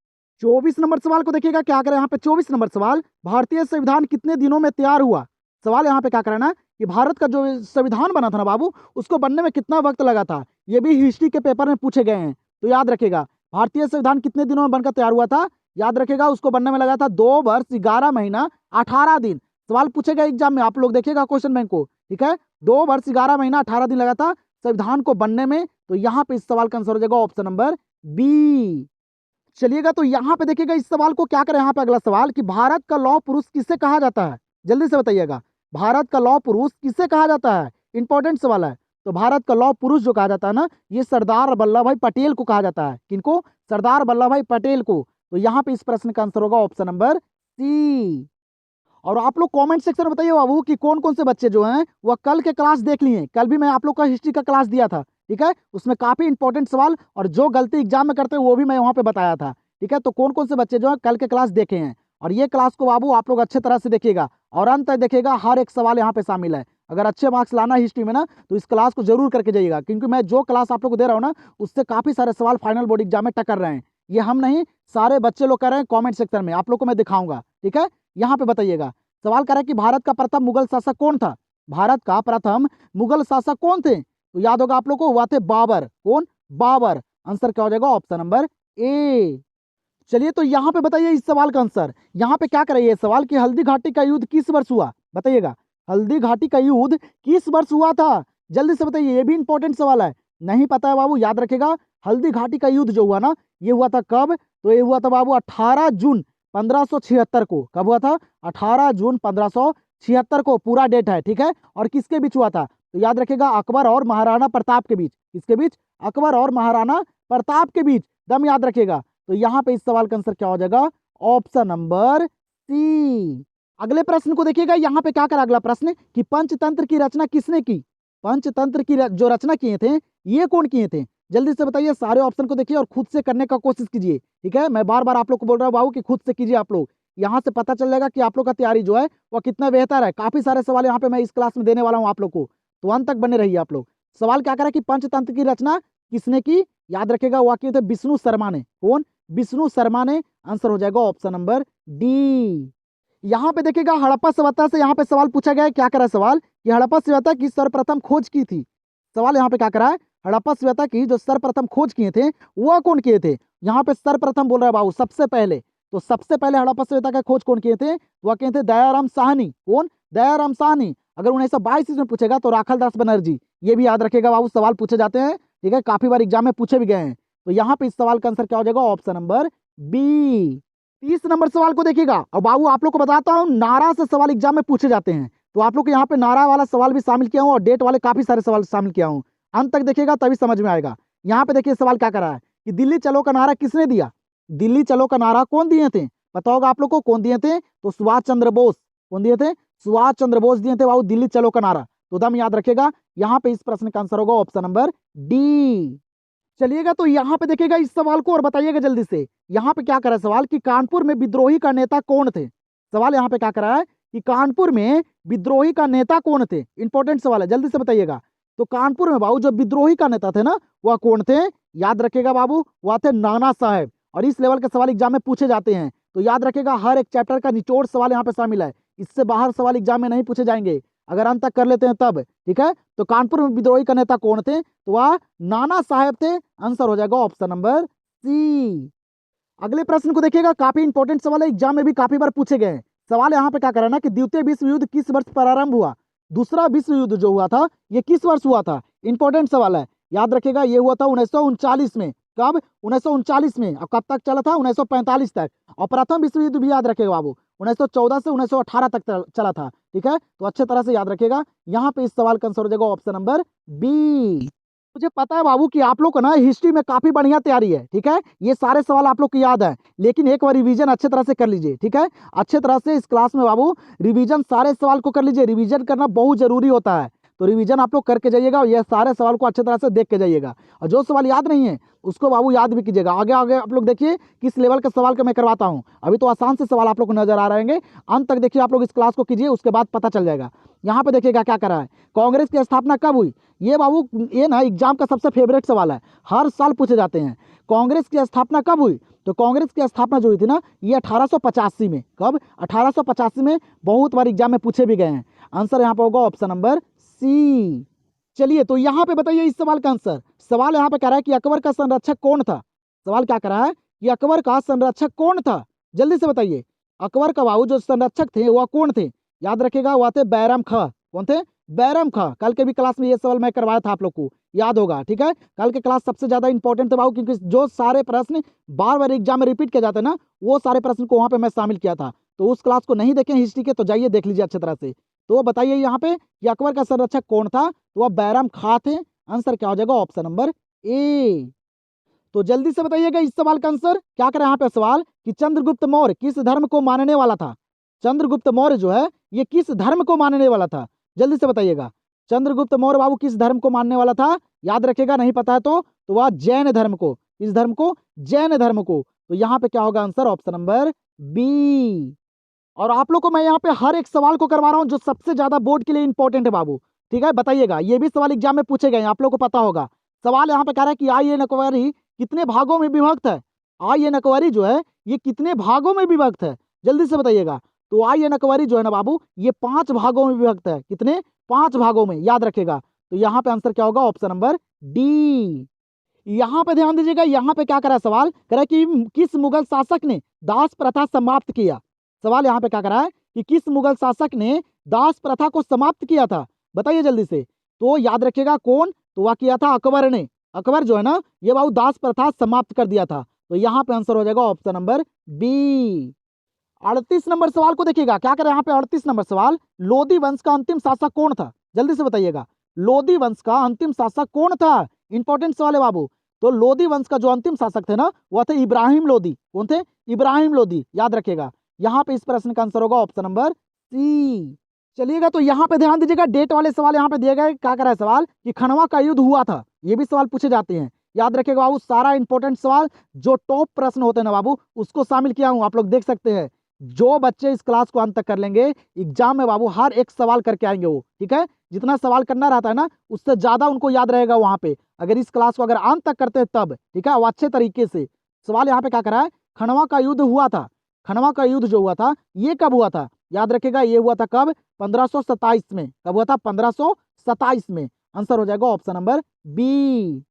S1: 24 नंबर सवाल को देखिएगा। क्या करें यहाँ पे 24 नंबर सवाल, भारतीय संविधान कितने दिनों में तैयार हुआ। सवाल यहाँ पे क्या करना है कि भारत का जो संविधान बना था ना बाबू, उसको बनने में कितना वक्त लगा था। ये भी हिस्ट्री के पेपर में पूछे गए हैं। तो याद रखेगा भारतीय संविधान कितने दिनों में बनकर तैयार हुआ था। याद रखेगा उसको बनने में लगा था 2 वर्ष 11 महीना 18 दिन। सवाल पूछेगा एग्जाम में, आप लोग देखिएगा क्वेश्चन बैंक को। ठीक है, 2 वर्ष 11 महीना 18 दिन लगा था संविधान को बनने में। तो यहाँ पे इस सवाल का आंसर हो जाएगा ऑप्शन नंबर बी। चलिएगा तो यहाँ पे देखिएगा इस सवाल को क्या करें, यहाँ पे अगला सवाल कि भारत का लौह पुरुष किसे कहा जाता है, जल्दी से बताइएगा। भारत का लौह पुरुष किसे कहा जाता है, इंपॉर्टेंट सवाल है। तो भारत का लौह पुरुष जो कहा जाता है ना, ये सरदार वल्लभ भाई पटेल को कहा जाता है। किनको? सरदार वल्लभ भाई पटेल को। तो यहाँ पे इस प्रश्न का आंसर होगा ऑप्शन नंबर सी। और आप लोग कमेंट सेक्शन में बताइए बाबू कि कौन कौन से बच्चे जो हैं वह कल के क्लास देख लिए। कल भी मैं आप लोग का हिस्ट्री का क्लास दिया था, ठीक है, उसमें काफी इंपॉर्टेंट सवाल और जो गलती एग्जाम में करते हैं वो भी मैं वहां पे बताया था, ठीक है। तो कौन कौन से बच्चे जो है कल के क्लास देखे हैं, और ये क्लास को बाबू आप लोग अच्छे तरह से देखिएगा और अंत तक देखिएगा, हर एक सवाल यहाँ पे शामिल है। अगर अच्छे मार्क्स लाना है हिस्ट्री में ना, तो इस क्लास को जरूर करके जाइएगा, क्योंकि मैं जो क्लास आप लोग को दे रहा हूँ ना, उससे काफी सारे सवाल फाइनल बोर्ड एग्जाम में टक्कर रहे हैं। ये हम नहीं, सारे बच्चे लोग कर रहे हैं। कॉमेंट सेक्शन में आप लोग को मैं दिखाऊंगा, ठीक है। यहाँ पे बताइएगा, सवाल कर रहा है कि भारत का प्रथम मुगल शासक कौन था। भारत का प्रथम मुगल शासक कौन थे? तो याद होगा आप लोग को, वह थे बाबर। कौन? बाबर। आंसर क्या हो जाएगा? Option number A. चलिए तो यहाँ पे बताइए इस सवाल का आंसर। यहाँ पे क्या करे ये सवाल कि हल्दी घाटी का युद्ध किस वर्ष हुआ, बताइएगा। हल्दी घाटी का युद्ध किस वर्ष हुआ था, जल्दी से बताइए। ये भी इंपॉर्टेंट सवाल है, नहीं पता है बाबू, याद रखेगा। हल्दी घाटी का युद्ध जो हुआ ना, ये हुआ था कब? तो ये हुआ था बाबू 18 जून 1576 को। कब हुआ था? 18 जून 1576 को, पूरा डेट है, ठीक है। और किसके बीच हुआ था? तो याद रखेगा, अकबर और महाराणा प्रताप के बीच। किसके बीच? अकबर और महाराणा प्रताप के बीच, दम याद रखेगा। तो यहाँ पे इस सवाल का आंसर क्या हो जाएगा? Option number C. अगले प्रश्न को देखिएगा, यहाँ पे क्या करा अगला प्रश्न कि पंचतंत्र की रचना किसने की। पंचतंत्र की जो रचना किए थे, ये कौन किए थे, जल्दी से बताइए। सारे ऑप्शन को देखिए और खुद से करने का कोशिश कीजिए, ठीक है। मैं बार बार आप लोग को बोल रहा हूँ बाबू कि खुद से कीजिए आप लोग। यहाँ से पता चल जाएगा कि आप लोग का तैयारी जो है वह कितना बेहतर है। काफी सारे सवाल यहाँ पे मैं इस क्लास में देने वाला हूँ आप लोग को, तो अंत तक बने रहिए आप लोग। सवाल क्या करा कि पंचतंत्र की रचना किसने की, याद रखेगा, वह किए थे विष्णु शर्मा ने। कौन? विष्णु शर्मा ने। आंसर हो जाएगा ऑप्शन नंबर डी। यहाँ पे देखिएगा, हड़प्पा सभ्यता से यहाँ पे सवाल पूछा गया है। क्या करा सवाल कि हड़प्पा सभ्यता की सर्वप्रथम खोज की थी। सवाल यहाँ पे क्या करा है, हड़प्पा सभ्यता की जो सर्वप्रथम खोज किए थे वह कौन किए थे। यहाँ पे सर्वप्रथम बोल रहा है बाबू, सबसे पहले। तो सबसे पहले हड़प्पा सभ्यता का खोज कौन किए थे? वह किए थे दयाराम साहनी। कौन? दयाराम साहनी। अगर 1922 में पूछेगा तो राखालदास बनर्जी। ये भी याद रखेगा बाबू, सवाल पूछे जाते हैं, ठीक है, काफी बार एग्जाम में पूछे भी गए हैं। तो यहाँ पे इस सवाल का आंसर क्या हो जाएगा? Option number B. 30 नंबर सवाल को देखिएगा, और बाबू आप लोग को बताता हूँ, नारा से सवाल एग्जाम में पूछे जाते हैं। तो आप लोग को यहाँ पे नारा वाला सवाल भी शामिल किया हूँ और डेट वाले काफी सारे सवाल शामिल किया हूँ। अंत तक देखिएगा तभी समझ में आएगा। यहाँ पे देखिए सवाल क्या करा है कि दिल्ली चलो का नारा किसने दिया। दिल्ली चलो का नारा कौन दिए थे, पता होगा आप लोग को कौन दिए थे? तो सुभाष चंद्र बोस। कौन दिए थे? सुभाष चंद्र बोस दिए थे बाबू दिल्ली चलो का नारा। तो दम याद रखेगा, यहाँ पे इस प्रश्न का आंसर होगा ऑप्शन नंबर डी। चलिएगा तो यहाँ पे देखिएगा इस सवाल को और बताइएगा जल्दी से। यहाँ पे क्या करा सवाल कि कानपुर में विद्रोही का नेता कौन थे। सवाल यहाँ पे क्या करा है कि कानपुर में विद्रोही का नेता कौन थे। इंपॉर्टेंट सवाल है, जल्दी से बताइएगा। तो कानपुर में बाबू जो विद्रोही का नेता थे ना, वह कौन थे? याद रखेगा बाबू, वह थे नाना साहेब। और इस लेवल के सवाल एग्जाम में पूछे जाते हैं, तो याद रखेगा हर एक चैप्टर का निचोड़ सवाल यहाँ पे शामिल है। इससे बाहर सवाल एग्जाम में नहीं पूछे जाएंगे, अगर अंत तक कर लेते हैं तब, ठीक है। तो कानपुर में विद्रोही का नेता कौन थे? तो वह नाना साहेब थे। आंसर हो जाएगा ऑप्शन नंबर सी। अगले प्रश्न को देखिएगा, काफी इंपॉर्टेंट सवाल है, एग्जाम में भी काफी बार पूछे गए हैं। सवाल यहाँ पे क्या करना कि द्वितीय विश्व युद्ध किस वर्ष प्रारंभ हुआ। दूसरा विश्व युद्ध जो हुआ था ये किस वर्ष हुआ था? इंपॉर्टेंट सवाल है, याद रखेगा। ये हुआ था 1939 में। कब? 1939 में। और कब तक चला था? 1945 तक। और प्रथम विश्व युद्ध भी याद रखेगा बाबू, 1914 से 1918 तक चला था, ठीक है। तो अच्छे तरह से याद रखेगा। यहाँ पे इस सवाल का आंसर हो जाएगा ऑप्शन नंबर बी। मुझे पता है बाबू कि आप लोग को ना हिस्ट्री में काफी बढ़िया तैयारी है, ठीक है। ये सारे सवाल आप लोग को याद है, लेकिन एक बार रिवीजन अच्छे तरह से कर लीजिए, ठीक है। अच्छे तरह से इस क्लास में बाबू रिवीजन सारे सवाल को कर लीजिए। रिवीजन करना बहुत जरूरी होता है, तो रिवीजन आप लोग करके जाइएगा और ये सारे सवाल को अच्छे तरह से देख के जाइएगा। और जो सवाल याद नहीं है उसको बाबू याद भी कीजिएगा। आगे आगे आप लोग देखिए किस लेवल के सवाल का मैं करवाता हूँ। अभी तो आसान से सवाल आप लोग को नजर आ रहेंगे, अंत तक देखिए आप लोग इस क्लास को कीजिए, उसके बाद पता चल जाएगा। यहाँ पे देखिएगा क्या करा है, कांग्रेस की स्थापना कब हुई। ये बाबू ये ना एग्जाम का सबसे फेवरेट सवाल है, हर साल पूछे जाते हैं। कांग्रेस की स्थापना कब हुई? तो कांग्रेस की स्थापना जो हुई थी ना, ये 1885 में। कब? 1885 में। बहुत बार एग्जाम में पूछे भी गए हैं। आंसर यहाँ पे होगा ऑप्शन नंबर सी। चलिए तो यहाँ पे बताइए इस सवाल का आंसर। सवाल यहाँ पे कह रहा है कि अकबर का संरक्षक कौन था। सवाल क्या कर रहा है कि अकबर का संरक्षक कौन था, जल्दी से बताइए। अकबर का बाबू जो संरक्षक थे वह कौन थे? याद रखेगा, वह थे बैरम खां। कौन थे? बैरम खां। कल के भी क्लास में ये सवाल मैं करवाया था आप लोग को, याद होगा, ठीक है। कल के क्लास सबसे ज्यादा इंपॉर्टेंट थे बाबू, क्योंकि जो सारे प्रश्न बार बार एग्जाम में रिपीट किए जाते हैं ना, वो सारे प्रश्न को वहां पे मैं शामिल किया था। तो उस क्लास को नहीं देखें हिस्ट्री के, तो जाइए देख लीजिए अच्छी तरह से। तो बताइए यहाँ पे कि अकबर का संरक्षक कौन था, तो वह बैरम खां थे। आंसर क्या हो जाएगा, ऑप्शन नंबर ए। तो जल्दी से बताइएगा इस सवाल का आंसर क्या करें। यहाँ पे सवाल कि चंद्रगुप्त मौर्य किस धर्म को मानने वाला था। चंद्रगुप्त मौर्य जो है ये किस धर्म को मानने वाला था, जल्दी से बताइएगा। चंद्रगुप्त मौर्य बाबू किस धर्म को मानने वाला था, याद रखेगा, नहीं पता है तो वह जैन धर्म को, किस धर्म को, जैन धर्म को। तो यहाँ पे क्या होगा आंसर, ऑप्शन नंबर बी। और आप लोग को मैं यहाँ पे हर एक सवाल को करवा रहा हूँ जो सबसे ज्यादा बोर्ड के लिए इंपॉर्टेंट है बाबू, ठीक है। बताइएगा, ये भी सवाल एग्जाम में पूछे गए, आप लोग को पता होगा। सवाल यहाँ पे कह रहा है कि आई एन एक्वायरी कितने भागों में विभक्त है। आई एन एक्वायरी जो है ये कितने भागों में विभक्त है, जल्दी से बताइएगा। तो आई एन एक्वायरी जो है ना बाबू, ये 5 भागों में विभक्त है। कितने, 5 भागों में, याद रखेगा। तो यहाँ पे आंसर क्या होगा, ऑप्शन नंबर डी। यहाँ पे ध्यान दीजिएगा, यहाँ पे क्या करा सवाल करा कि किस मुगल शासक ने दास प्रथा समाप्त किया। सवाल यहाँ पे क्या करा है कि किस मुगल शासक ने दास प्रथा को समाप्त किया था, बताइए जल्दी से। तो याद रखिएगा कौन, तो वह किया था अकबर ने। अकबर जो है ना ये बाबू दास प्रथा समाप्त कर दिया था। तो यहाँ पे आंसर हो जाएगा ऑप्शन नंबर बी। 38 नंबर सवाल को देखिएगा, क्या करें यहाँ पे 38 नंबर सवाल, लोधी वंश का अंतिम शासक कौन था, जल्दी से बताइएगा। लोधी वंश का अंतिम शासक कौन था, इंपॉर्टेंट सवाल है बाबू। तो लोधी वंश का जो अंतिम शासक थे ना वह थे इब्राहिम लोधी। कौन थे, इब्राहिम लोधी, याद रखेगा। यहाँ पे इस प्रश्न का आंसर होगा ऑप्शन नंबर सी। चलिएगा, तो यहाँ पे ध्यान दीजिएगा, डेट वाले सवाल यहाँ पे दिए गए। क्या करा है सवाल कि खनवा का युद्ध हुआ था, ये भी सवाल पूछे जाते हैं, याद रखेगा बाबू। सारा इंपॉर्टेंट सवाल जो टॉप प्रश्न होते हैं ना बाबू, उसको शामिल किया हूँ, आप लोग देख सकते हैं। जो बच्चे इस क्लास को अंत तक कर लेंगे, एग्जाम में बाबू हर एक सवाल करके आएंगे वो, ठीक है। जितना सवाल करना रहता है ना उससे ज्यादा उनको याद रहेगा वहां पे, अगर इस क्लास को अगर अंत तक करते हैं तब, ठीक है। वो अच्छे तरीके से सवाल यहाँ पे क्या करा है, खनवा का युद्ध हुआ था। खनवा का युद्ध जो हुआ था ये कब हुआ था, याद रखेगा, ये हुआ था कब, 1527 में। कब हुआ था, 1527 में। आंसर हो जाएगा ऑप्शन नंबर बी।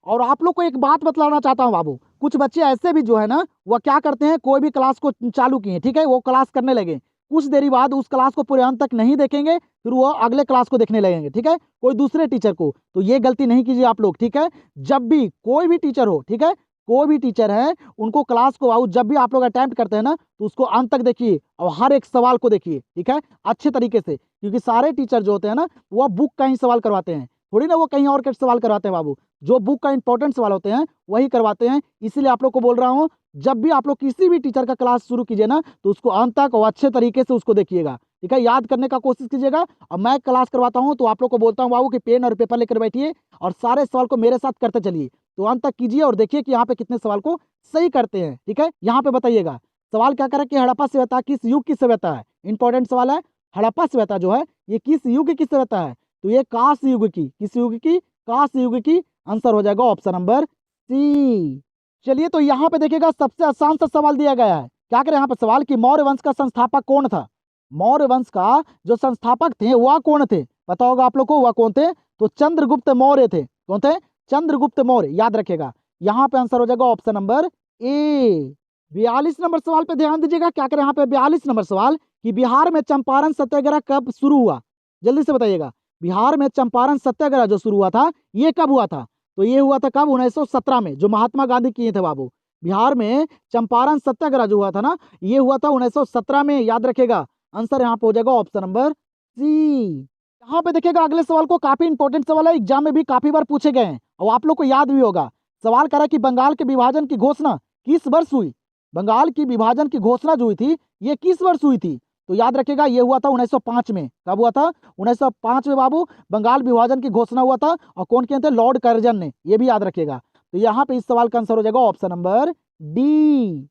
S1: और आप लोग को एक बात बतलाना चाहता हूँ बाबू, कुछ बच्चे ऐसे भी जो है ना वह क्या करते हैं, कोई भी क्लास को चालू किए, ठीक है, वो क्लास करने लगे, कुछ देरी बाद उस क्लास को पूरे अंत तक नहीं देखेंगे, फिर वो अगले क्लास को देखने लगेंगे, ठीक है, कोई दूसरे टीचर को। तो ये गलती नहीं कीजिए आप लोग, ठीक है। जब भी कोई भी टीचर हो, ठीक है, कोई भी टीचर है, उनको क्लास को बाबू जब भी आप लोग अटेम्प्ट करते हैं ना तो उसको अंत तक देखिए और हर एक सवाल को देखिए, ठीक है, अच्छे तरीके से। क्योंकि सारे टीचर जो होते हैं ना वो बुक का ही सवाल करवाते हैं, थोड़ी ना वो कहीं और के सवाल करवाते हैं बाबू। जो बुक का इंपॉर्टेंट सवाल होते हैं वही करवाते हैं। इसीलिए आप लोग को बोल रहा हूँ, जब भी आप लोग किसी भी टीचर का क्लास शुरू कीजिए ना तो उसको अंत तक और अच्छे तरीके से उसको देखिएगा, ठीक है, याद करने का कोशिश कीजिएगा। और मैं क्लास करवाता हूँ तो आप लोग को बोलता हूँ बाबू कि पेन और पेपर लेकर बैठिए और सारे सवाल को मेरे साथ करते चलिए। तो अंत तक कीजिए और देखिए कि यहाँ पे कितने सवाल को सही करते हैं, ठीक है। यहाँ पे बताइएगा सवाल क्या करे कि हड़प्पा सभ्यता किस युग की सभ्यता है, इंपॉर्टेंट सवाल है। हड़प्पा सभ्यता जो है ये किस युग की सभ्यता है, तो ये कांस युग की, किस युग की, कांस युग की। आंसर हो जाएगा ऑप्शन नंबर सी। चलिए, तो यहाँ पे देखिएगा सबसे आसान सा सवाल दिया गया है। क्या करें यहाँ पे सवाल कि मौर्य वंश का संस्थापक कौन था। मौर्य वंश का जो संस्थापक थे वह कौन थे, पता होगा आप लोग को, वह कौन थे, तो चंद्रगुप्त मौर्य थे। कौन थे, चंद्रगुप्त मौर्य, याद रखेगा। यहाँ पे आंसर हो जाएगा ऑप्शन नंबर ए। 42 नंबर सवाल पे ध्यान दीजिएगा। क्या करें यहाँ पे 42 नंबर सवाल कि बिहार में चंपारण सत्याग्रह कब शुरू हुआ, जल्दी से बताइएगा। बिहार में चंपारण सत्याग्रह जो शुरू हुआ था ये कब हुआ था, तो ये हुआ था कब, 1917 में, जो महात्मा गांधी किए थे बाबू। बिहार में चंपारण सत्याग्रह जो हुआ था ना ये हुआ था 1917 में, याद रखेगा। आंसर यहाँ पे हो जाएगा ऑप्शन नंबर सी। यहाँ पे देखिएगा अगले सवाल को, काफी इंपॉर्टेंट सवाल है, एग्जाम में भी काफी बार पूछे गए हैं और आप लोग को याद भी होगा। सवाल करा कि बंगाल के विभाजन की घोषणा किस वर्ष हुई। बंगाल की विभाजन की घोषणा जो हुई थी ये किस वर्ष हुई थी, तो याद रखेगा ये हुआ था 1905 में। कब हुआ था, 1905 में बाबू बंगाल विभाजन की घोषणा हुआ था। और कौन किए थे, लॉर्ड कर्जन ने, ये भी याद रखेगा। तो यहाँ पे इस सवाल का आंसर हो जाएगा ऑप्शन नंबर डी।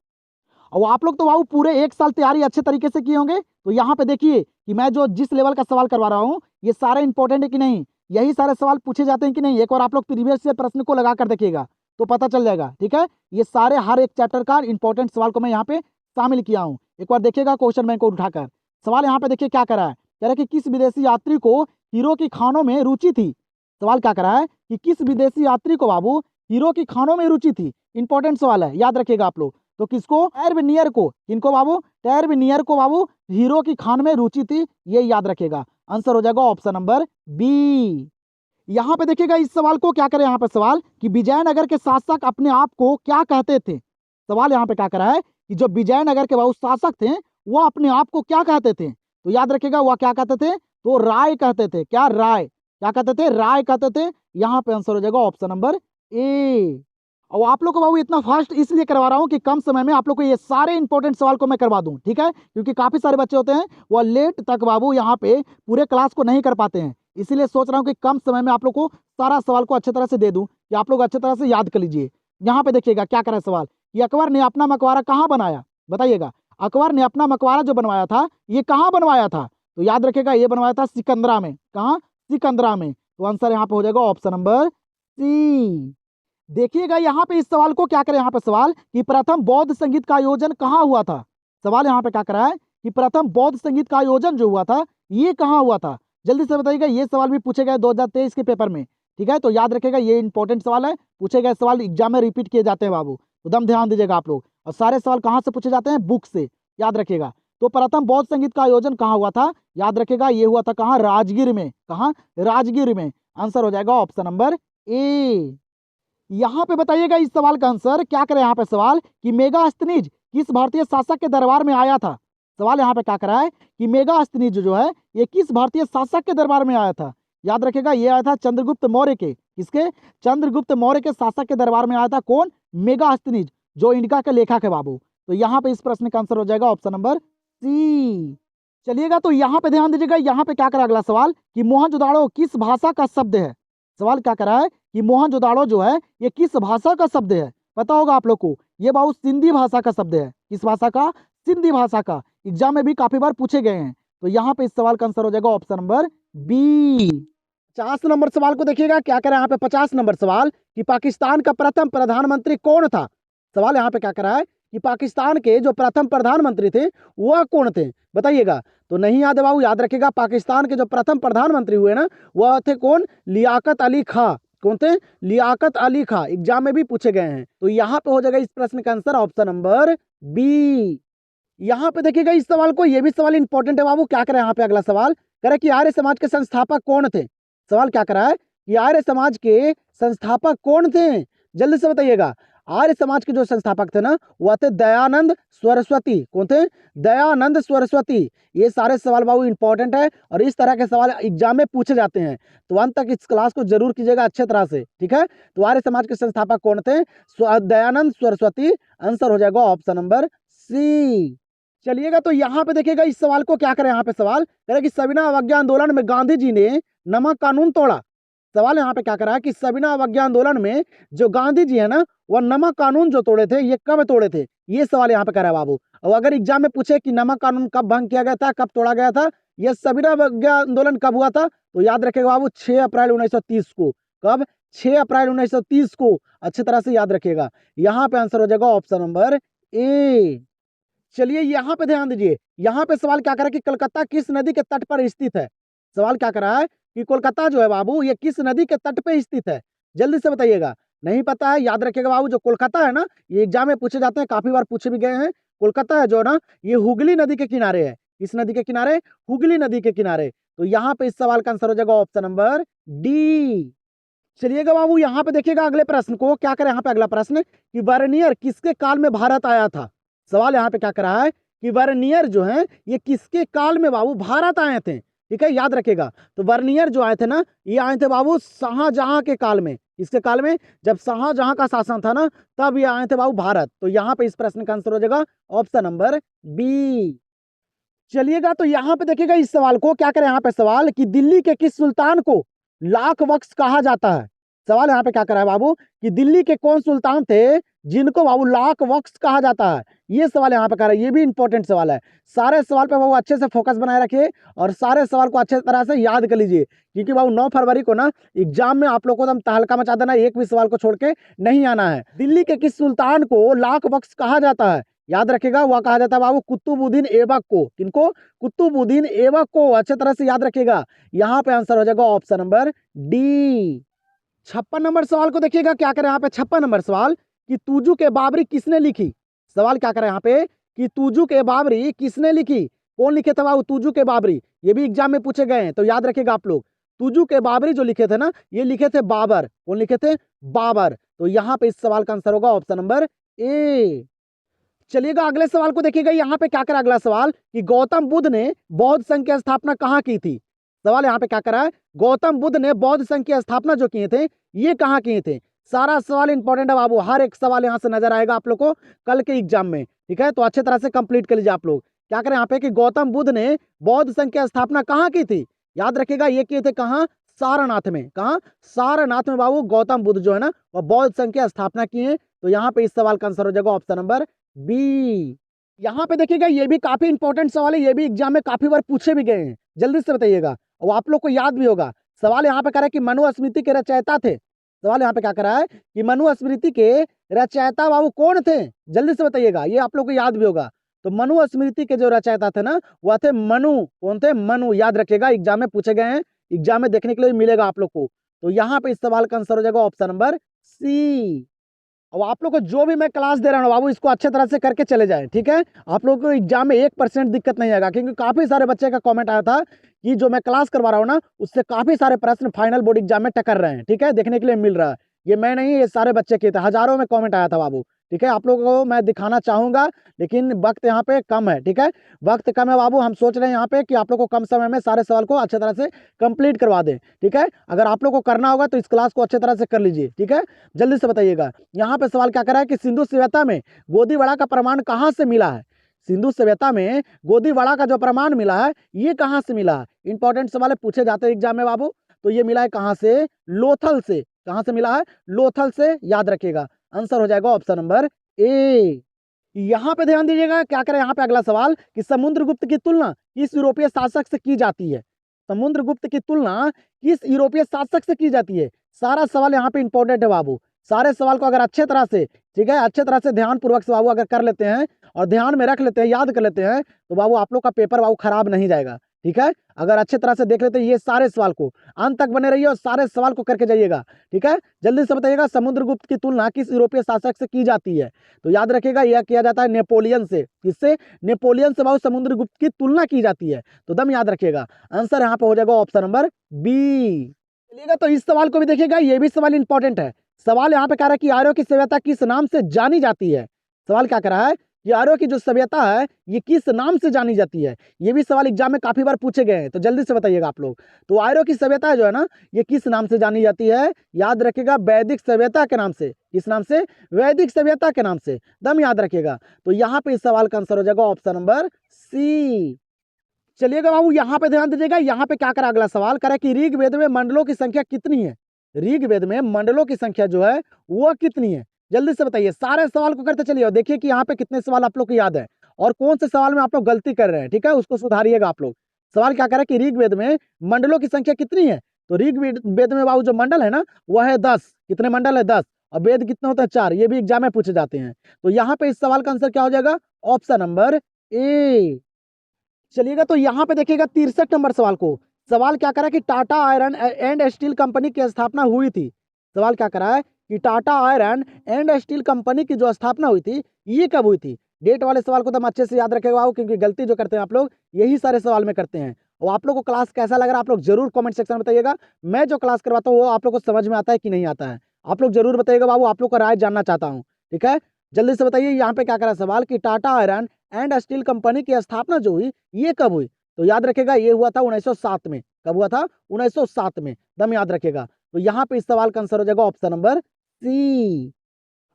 S1: और आप लोग तो बाबू पूरे एक साल तैयारी अच्छे तरीके से किए होंगे। तो यहाँ पे देखिए कि मैं जो जिस लेवल का सवाल करवा रहा हूँ ये सारे इंपॉर्टेंट है कि नहीं, यही सारे सवाल पूछे जाते हैं कि नहीं। एक और आप लोग प्रीवियस ईयर प्रश्न को लगा कर देखिएगा तो पता चल जाएगा, ठीक है। ये सारे हर एक चैप्टर का इंपॉर्टेंट सवाल को मैं यहाँ पे शामिल किया हूँ। एक बार देखिएगा क्वेश्चन बैंक को उठाकर। सवाल यहाँ पे देखिए क्या करा है, कह रहा है कि किस विदेशी यात्री को हीरो की खानों में रुचि थी। सवाल क्या करा है कि किस विदेशी यात्री को बाबू हीरो की खानों में रुचि थी, इंपॉर्टेंट सवाल है, याद रखिएगा आप लोग। तो किसको, टैरविनियर को, किनको बाबू, टैरविनियर को बाबू हीरो की खान में रुचि थी, ये याद रखेगा। आंसर हो जाएगा ऑप्शन नंबर बी। यहाँ पे देखिएगा इस सवाल को क्या करें, यहाँ पे सवाल कि विजयनगर के शासक अपने आप को क्या कहते थे। सवाल यहाँ पे क्या करा है कि जो विजयनगर के शासक थे वो अपने आप को क्या कहते थे, तो याद रखिएगा वह क्या कहते थे, तो राय कहते थे। क्या राय, क्या कहते थे, राय कहते थे। यहाँ पे आंसर हो जाएगा ऑप्शन नंबर ए। और आप लोग को बाबू इतना फास्ट इसलिए करवा रहा हूँ कि कम समय में आप लोग को ये सारे इंपॉर्टेंट सवाल को मैं करवा दूं, ठीक है, क्योंकि काफी सारे बच्चे होते हैं वो लेट तक बाबू यहाँ पे पूरे क्लास को नहीं कर पाते हैं, इसीलिए सोच रहा हूँ कि कम समय में आप लोग को सारा सवाल को अच्छे तरह से दे दूं कि आप लोग अच्छे तरह से याद कर लीजिए। यहाँ पे देखिएगा क्या करा सवाल कि अकबर ने अपना मकबरा कहाँ बनाया, बताइएगा। अकबर ने अपना मकबरा जो बनवाया था ये कहाँ बनवाया था, तो याद रखिएगा ये बनवाया था सिकंदरा में। कहाँ, सिकंदरा में। तो आंसर यहाँ पे हो जाएगा ऑप्शन नंबर सी। देखिएगा यहाँ पे इस सवाल को क्या करें, यहाँ पे सवाल कि प्रथम बौद्ध संगीत का आयोजन कहाँ हुआ था। सवाल यहाँ पे क्या करा है कि प्रथम बौद्ध संगीत का आयोजन जो हुआ था ये कहाँ हुआ था। जल्दी से बताइएगा, ये सवाल भी पूछे गए 2023 के पेपर में, ठीक है, तो याद रखिएगा ये इंपॉर्टेंट सवाल है, पूछे गए सवाल एग्जाम में रिपीट किए जाते हैं बाबू, तो दम ध्यान दीजिएगा आप लोग। और सारे सवाल कहाँ से पूछे जाते हैं, बुक से, याद रखिएगा। तो प्रथम बौद्ध संगीत का आयोजन कहाँ हुआ था, याद रखिएगा ये हुआ था कहाँ, राजगीर में। कहाँ, राजगीर में। आंसर हो जाएगा ऑप्शन नंबर ए। यहाँ पे बताइएगा इस सवाल का आंसर क्या करें, यहाँ पे सवाल कि मेगास्थनीज किस भारतीय शासक के दरबार में आया था। सवाल यहाँ पे क्या करा है कि मेगास्थनीज जो है ये किस भारतीय शासक के दरबार में आया था। याद रखिएगा ये आया था चंद्रगुप्त मौर्य के, किसके, चंद्रगुप्त मौर्य के शासक के दरबार में आया था। कौन, मेगास्थनीज, जो इंडिका के लेखक है बाबू। तो यहाँ पे इस प्रश्न का आंसर हो जाएगा ऑप्शन नंबर सी। चलिएगा तो यहाँ पे ध्यान दीजिएगा, यहाँ पे क्या करा अगला सवाल कि मोहनजोदाड़ो किस भाषा का शब्द है। सवाल क्या करा है कि मोहनजोदाड़ो जो है ये किस भाषा का शब्द है, पता होगा आप लोग को, ये बाबू सिंधी भाषा का शब्द है। किस भाषा का, सिंधी भाषा का। एग्जाम में भी काफी बार पूछे गए हैं, तो यहाँ पे इस सवाल का आंसर हो जाएगा ऑप्शन नंबर बी। 50 नंबर सवाल को देखिएगा क्या करें, यहाँ पे 50 नंबर सवाल कि पाकिस्तान का प्रथम प्रधानमंत्री कौन था। सवाल यहाँ पे क्या करा है कि पाकिस्तान के जो प्रथम प्रधानमंत्री थे वह कौन थे, बताइएगा। तो नहीं याद है बाबू, याद रखिएगा पाकिस्तान के जो प्रथम प्रधानमंत्री हुए ना वह थे कौन, लियाकत अली खां। कौन थे, लियाकत अली खां। एग्जाम में भी पूछे गए हैं, तो यहाँ पे हो जाएगा इस प्रश्न का आंसर ऑप्शन नंबर बी। यहाँ पे देखिएगा इस सवाल को, ये भी सवाल इंपॉर्टेंट है बाबू। क्या करें यहाँ पे अगला सवाल करे कि आर्य समाज के संस्थापक कौन थे। सवाल क्या करा है कि आर्य समाज के संस्थापक कौन थे, जल्दी से बताइएगा। आर्य समाज के जो संस्थापक थे ना वह थे दयानंद सरस्वती। कौन थे, दयानंद सरस्वती। ये सारे सवाल बाबू इंपॉर्टेंट है और इस तरह के सवाल एग्जाम में पूछे जाते हैं, तो अंत तक इस क्लास को जरूर कीजिएगा अच्छे तरह से, ठीक है। तो आर्य समाज के संस्थापक कौन थे, दयानंद सरस्वती। आंसर हो जाएगा ऑप्शन नंबर सी। चलिएगा तो यहाँ पे देखिएगा इस सवाल को क्या करें, यहाँ पे सवाल करें कि सविनय अवज्ञा आंदोलन में गांधी जी ने नमक कानून तोड़ा। सवाल यहाँ पे क्या करा है कि सविनय अवज्ञा आंदोलन में जो गांधी जी है ना वह नमक कानून जो तोड़े थे ये कब तोड़े थे, ये सवाल यहाँ पे करा है बाबू। और अगर एग्जाम में पूछे कि नमक कानून कब भंग किया गया था, कब तोड़ा गया था, यह सविनय अवज्ञा आंदोलन कब हुआ था, तो याद रखेगा बाबू 6 अप्रैल 1930 को। कब, 6 अप्रैल 1930 को। अच्छी तरह से याद रखिएगा। यहाँ पे आंसर हो जाएगा ऑप्शन नंबर ए। चलिए यहाँ पे ध्यान दीजिए, यहाँ पे सवाल क्या करा कि कलकत्ता किस नदी के तट पर स्थित है। सवाल क्या करा है कि कोलकाता जो है बाबू ये किस नदी के तट पे स्थित है, जल्दी से बताइएगा। नहीं पता है, याद रखिएगा बाबू जो कोलकाता है ना ये एग्जाम में पूछे जाते हैं, काफी बार पूछे भी गए हैं। कोलकाता है जो ना ये हुगली नदी के किनारे है। किस नदी के किनारे, हुगली नदी के किनारे। तो यहाँ पे इस सवाल का आंसर हो जाएगा ऑप्शन नंबर डी। चलिएगा बाबू यहाँ पे देखिएगा अगले प्रश्न को क्या करें, यहाँ पे अगला प्रश्न कि वर्नियर किसके काल में भारत आया था। सवाल यहाँ पे क्या करा है कि वर्नियर जो है ये किसके काल में बाबू भारत आए थे, ठीक है, याद रखेगा। तो वर्नियर जो आए थे ना ये आए थे बाबू शाहजहां के काल में। इसके काल में जब शाहजहां का शासन था ना तब ये आए थे बाबू भारत। तो यहाँ पे इस प्रश्न का आंसर हो जाएगा ऑप्शन नंबर बी। चलिएगा तो यहाँ पे देखिएगा इस सवाल को क्या करें, यहाँ पे सवाल कि दिल्ली के किस सुल्तान को लाख बख्श कहा जाता है। सवाल यहाँ पे क्या करा है बाबू कि दिल्ली के कौन सुल्तान थे जिनको बाबू लाख बख्श कहा जाता है, ये सवाल यहाँ पे करा है। ये भी इंपॉर्टेंट सवाल है। सारे सवाल पे बाबू अच्छे से फोकस बनाए रखिए और सारे सवाल को अच्छे तरह से याद कर लीजिए, क्योंकि बाबू 9 फरवरी को ना एग्जाम में आप लोग को एकदम तहलका मचा देना, एक भी सवाल को छोड़ के नहीं आना है। दिल्ली के किस सुल्तान को लाख बख्श कहा जाता है, याद रखेगा वह कहा जाता है बाबू कुतुबुद्दीन ऐबक को। किनको, कुतुबुद्दीन ऐबक को। अच्छे तरह से याद रखिएगा। यहाँ पे आंसर हो जाएगा ऑप्शन नंबर डी। 56 नंबर सवाल को देखिएगा क्या करें, यहाँ पे 56 नंबर सवाल कि तुजु के बाबरी किसने लिखी। सवाल क्या करें यहाँ पे कि तुजु के बाबरी किसने लिखी, कौन लिखे थे बाबू तुजु के बाबरी। ये भी एग्जाम में पूछे गए हैं, तो याद रखिएगा आप लोग। तुजु के बाबरी जो लिखे थे ना, ये लिखे थे बाबर। कौन लिखे थे? बाबर। तो यहाँ पे इस सवाल का आंसर होगा ऑप्शन नंबर ए। चलिएगा अगले सवाल को देखिएगा। यहाँ पे क्या करा अगला सवाल कि गौतम बुद्ध ने बौद्ध संघ की स्थापना कहाँ की थी? सवाल यहाँ पे क्या करा है, गौतम बुद्ध ने बौद्ध संघ की स्थापना जो किए थे ये कहाँ किए थे? सारा सवाल इंपॉर्टेंट है बाबू, हर एक सवाल यहाँ से नजर आएगा आप लोग को कल के एग्जाम में, ठीक है? तो अच्छे तरह से कंप्लीट कर लीजिए आप लोग। क्या करें यहाँ पे कि गौतम बुद्ध ने बौद्ध संघ की स्थापना कहाँ की थी? याद रखिएगा ये किए थे कहाँ? सारनाथ में। कहाँ? सारनाथ में बाबू गौतम बुद्ध जो है ना वह बौद्ध संघ की स्थापना किए। तो यहाँ पे इस सवाल का आंसर हो जाएगा ऑप्शन नंबर बी। यहाँ पे देखिएगा ये भी काफी इंपॉर्टेंट सवाल है, ये भी एग्जाम में काफी बार पूछे भी गए हैं, जल्दी से बताइएगा और आप लोग को याद भी होगा। सवाल यहाँ पे करा है कि मनुस्मृति के रचयिता थे। सवाल यहाँ पे क्या करा है कि मनुस्मृति के रचयिता बाबू कौन थे? जल्दी से बताइएगा, ये आप लोग को याद भी होगा। तो मनुस्मृति के जो रचयिता थे ना वह थे मनु। कौन थे? मनु। याद रखिएगा एग्जाम में पूछे गए हैं, एग्जाम में देखने के लिए मिलेगा आप लोग को। तो यहाँ पे इस सवाल का आंसर हो जाएगा ऑप्शन नंबर सी। अब आप लोग को जो भी मैं क्लास दे रहा हूँ बाबू इसको अच्छे तरह से करके चले जाएं, ठीक है? आप लोग को एग्जाम में 1% दिक्कत नहीं आएगा, क्योंकि काफी सारे बच्चे का कमेंट आया था कि जो मैं क्लास करवा रहा हूँ ना उससे काफी सारे प्रश्न फाइनल बोर्ड एग्जाम में टकर रहे हैं, ठीक है? देखने के लिए मिल रहा है। ये मैं नहीं, ये सारे बच्चे के थे, हजारों में कमेंट आया था बाबू, ठीक है? आप लोगों को मैं दिखाना चाहूंगा लेकिन वक्त यहाँ पे कम है, ठीक है? वक्त कम है बाबू, हम सोच रहे हैं यहाँ पे कि आप लोग को कम समय में सारे सवाल को अच्छे तरह से कंप्लीट करवा दें, ठीक है? अगर आप लोग को करना होगा तो इस क्लास को अच्छे तरह से कर लीजिए, ठीक है? जल्दी से बताइएगा। यहाँ पे सवाल क्या करा है कि सिंधु सभ्यता में गोदीवड़ा का प्रमाण कहाँ से मिला है? सिंधु सभ्यता में गोदीवड़ा का जो प्रमाण मिला है ये कहाँ से मिला है? इंपॉर्टेंट सवाल है, पूछे जाते हैं एग्जाम में बाबू। तो ये मिला है कहाँ से? लोथल से। कहाँ से मिला है? लोथल से। याद रखिएगा आंसर हो जाएगा ऑप्शन नंबर ए। यहाँ पे ध्यान दीजिएगा, क्या करें यहाँ पे अगला सवाल कि समुद्रगुप्त की तुलना किस यूरोपीय शासक से की जाती है? समुद्रगुप्त की तुलना किस यूरोपीय शासक से की जाती है? सारा सवाल यहाँ पे इंपॉर्टेंट है बाबू। सारे सवाल को अगर अच्छे तरह से, ठीक है, अच्छे तरह से ध्यान पूर्वक से बाबू अगर कर लेते हैं और ध्यान में रख लेते हैं, याद कर लेते हैं, तो बाबू आप लोग का पेपर बाबू खराब नहीं जाएगा, ठीक है? अगर अच्छे तरह से देख लेते हैं ये सारे सवाल को, अंत तक बने रहिए और सारे सवाल को करके जाइएगा, ठीक है? जल्दी से बताइएगा समुद्रगुप्त की तुलना किस यूरोपीय शासक से की जाती है? तो याद रखिएगा यह किया जाता है नेपोलियन से। किससे? नेपोलियन से बाबू समुद्रगुप्त की तुलना की जाती है। तो दम याद रखिएगा, आंसर यहाँ पे हो जाएगा ऑप्शन नंबर बी। चलिएगा तो इस सवाल को भी देखिएगा, ये भी सवाल इंपॉर्टेंट है। सवाल यहाँ पे कह रहा है कि आर्यों की सभ्यता किस नाम से जानी जाती है? सवाल क्या कर रहा है कि आर्यों की जो सभ्यता है ये किस नाम से जानी जाती है? ये भी सवाल एग्जाम में काफी बार पूछे गए हैं, तो जल्दी से बताइएगा आप लोग। तो आर्यों की सभ्यता जो है ना ये किस नाम से जानी जाती है? याद रखिएगा वैदिक सभ्यता के नाम से। किस नाम से? वैदिक सभ्यता के नाम से। दम याद रखिएगा। तो यहाँ पे इस सवाल का आंसर हो जाएगा ऑप्शन नंबर सी। चलिएगा बाबू यहाँ पे ध्यान दीजिएगा, यहाँ पे क्या करा अगला सवाल करा कि ऋग्वेद में मंडलों की संख्या कितनी है? ऋग्वेद में मंडलों की संख्या जो है वो कितनी है? जल्दी से बताइए, सारे सवाल को करते चलिए और देखिए कि यहाँ पे कितने सवाल आप लोग को याद है और कौन से सवाल में आप लोग गलती कर रहे हैं, ठीक है? उसको सुधारिएगा आप लोग। सवाल क्या करा कि ऋग्वेद में मंडलों की संख्या कितनी है? तो ऋग्वेद में बाबू जो मंडल है ना वह है 10। कितने मंडल है? 10। और वेद कितने होते हैं? 4। ये भी एग्जाम में पूछे जाते हैं। तो यहाँ पे इस सवाल का आंसर क्या हो जाएगा? Option number A. चलिएगा तो यहाँ पे देखिएगा 63 नंबर सवाल को। सवाल क्या करा कि Tata iron and steel company की स्थापना हुई थी। सवाल क्या करा है कि Tata iron and steel company की जो स्थापना हुई थी ये कब हुई थी? डेट वाले सवाल को तो हम अच्छे से याद रखेगा बाबू, क्योंकि गलती जो करते हैं आप लोग यही सारे सवाल में करते हैं। और आप लोग को क्लास कैसा लग रहा है आप लोग जरूर कमेंट सेक्शन में बताइएगा। मैं जो क्लास करवाता हूँ वो आप लोग को समझ में आता है कि नहीं आता है, आप लोग जरूर बताइएगा बाबू, आप लोग का राय जानना चाहता हूँ, ठीक है? जल्दी से बताइए यहाँ पे क्या करा सवाल कि Tata iron and steel company की स्थापना जो हुई ये कब हुई? तो याद रखेगा ये हुआ था 1907 में। कब हुआ था? 1907 में। दम याद रखेगा। तो यहाँ पे इस सवाल का आंसर हो जाएगा ऑप्शन नंबर सी।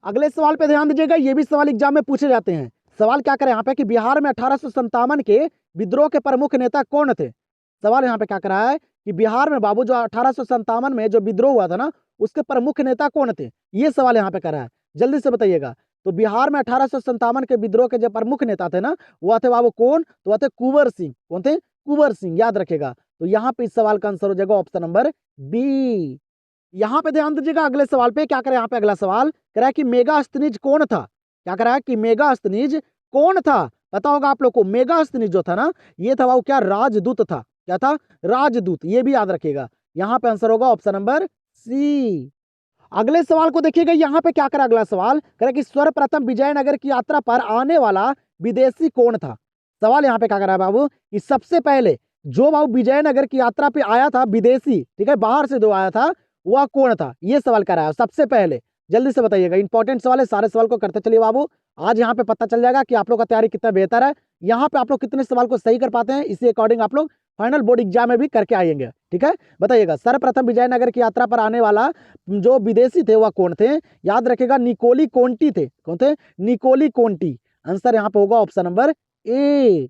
S1: अगले सवाल पे ध्यान दीजिएगा, ये भी सवाल एग्जाम में पूछे जाते हैं। सवाल क्या करें यहाँ पे कि बिहार में 1857 के विद्रोह के प्रमुख नेता कौन थे? सवाल यहाँ पे क्या करा है कि बिहार में बाबू जो 1857 में जो विद्रोह हुआ था ना उसके प्रमुख नेता कौन थे? ये सवाल यहाँ पे करा है, जल्दी से बताइएगा। तो बिहार में 1857 के विद्रोह के जो प्रमुख नेता थे ना वह थे बाबू कौन? तो वह थे कुंवर सिंह। कौन थे? कुंवर सिंह। याद रखेगा। तो यहाँ पे इस सवाल का आंसर हो जाएगा ऑप्शन नंबर बी। यहाँ पे ध्यान दीजिएगा अगले सवाल पे क्या करें यहाँ पे अगला सवाल करा है कि मेगास्थनीज कौन था? क्या करा है कि मेगास्थनीज कौन था? पता होगा आप लोग को। मेगास्थनीज जो था ना ये था बाबू क्या? राजदूत था। क्या था? राजदूत। ये भी याद रखिएगा। यहाँ पे आंसर होगा ऑप्शन नंबर सी। अगले सवाल को देखिएगा, यहाँ पे क्या करा अगला सवाल करा कि सर्वप्रथम विजयनगर की यात्रा पर आने वाला विदेशी कौन था? सवाल यहाँ पे क्या करा है बाबू कि सबसे पहले जो बाबू विजयनगर की यात्रा पे आया था विदेशी, ठीक है, बाहर से जो आया था वह कौन था, ये सवाल कराया है सबसे पहले। जल्दी से बताइएगा, इंपॉर्टेंट सवाल है, सारे सवाल को करते चलिए बाबू। आज यहाँ पे पता चल जाएगा कि आप लोग का तैयारी कितना बेहतर है। यहाँ पे आप लोग कितने सवाल को सही कर पाते हैं, इसी अकॉर्डिंग आप लोग फाइनल बोर्ड एग्जाम में भी करके आएंगे, ठीक है। बताइएगा, सर्वप्रथम विजयनगर की यात्रा पर आने वाला जो विदेशी थे वह कौन थे? याद रखेगा, निकोली कोंटी थे। कौन थे? निकोली कोंटी। आंसर यहाँ पे होगा ऑप्शन नंबर ए।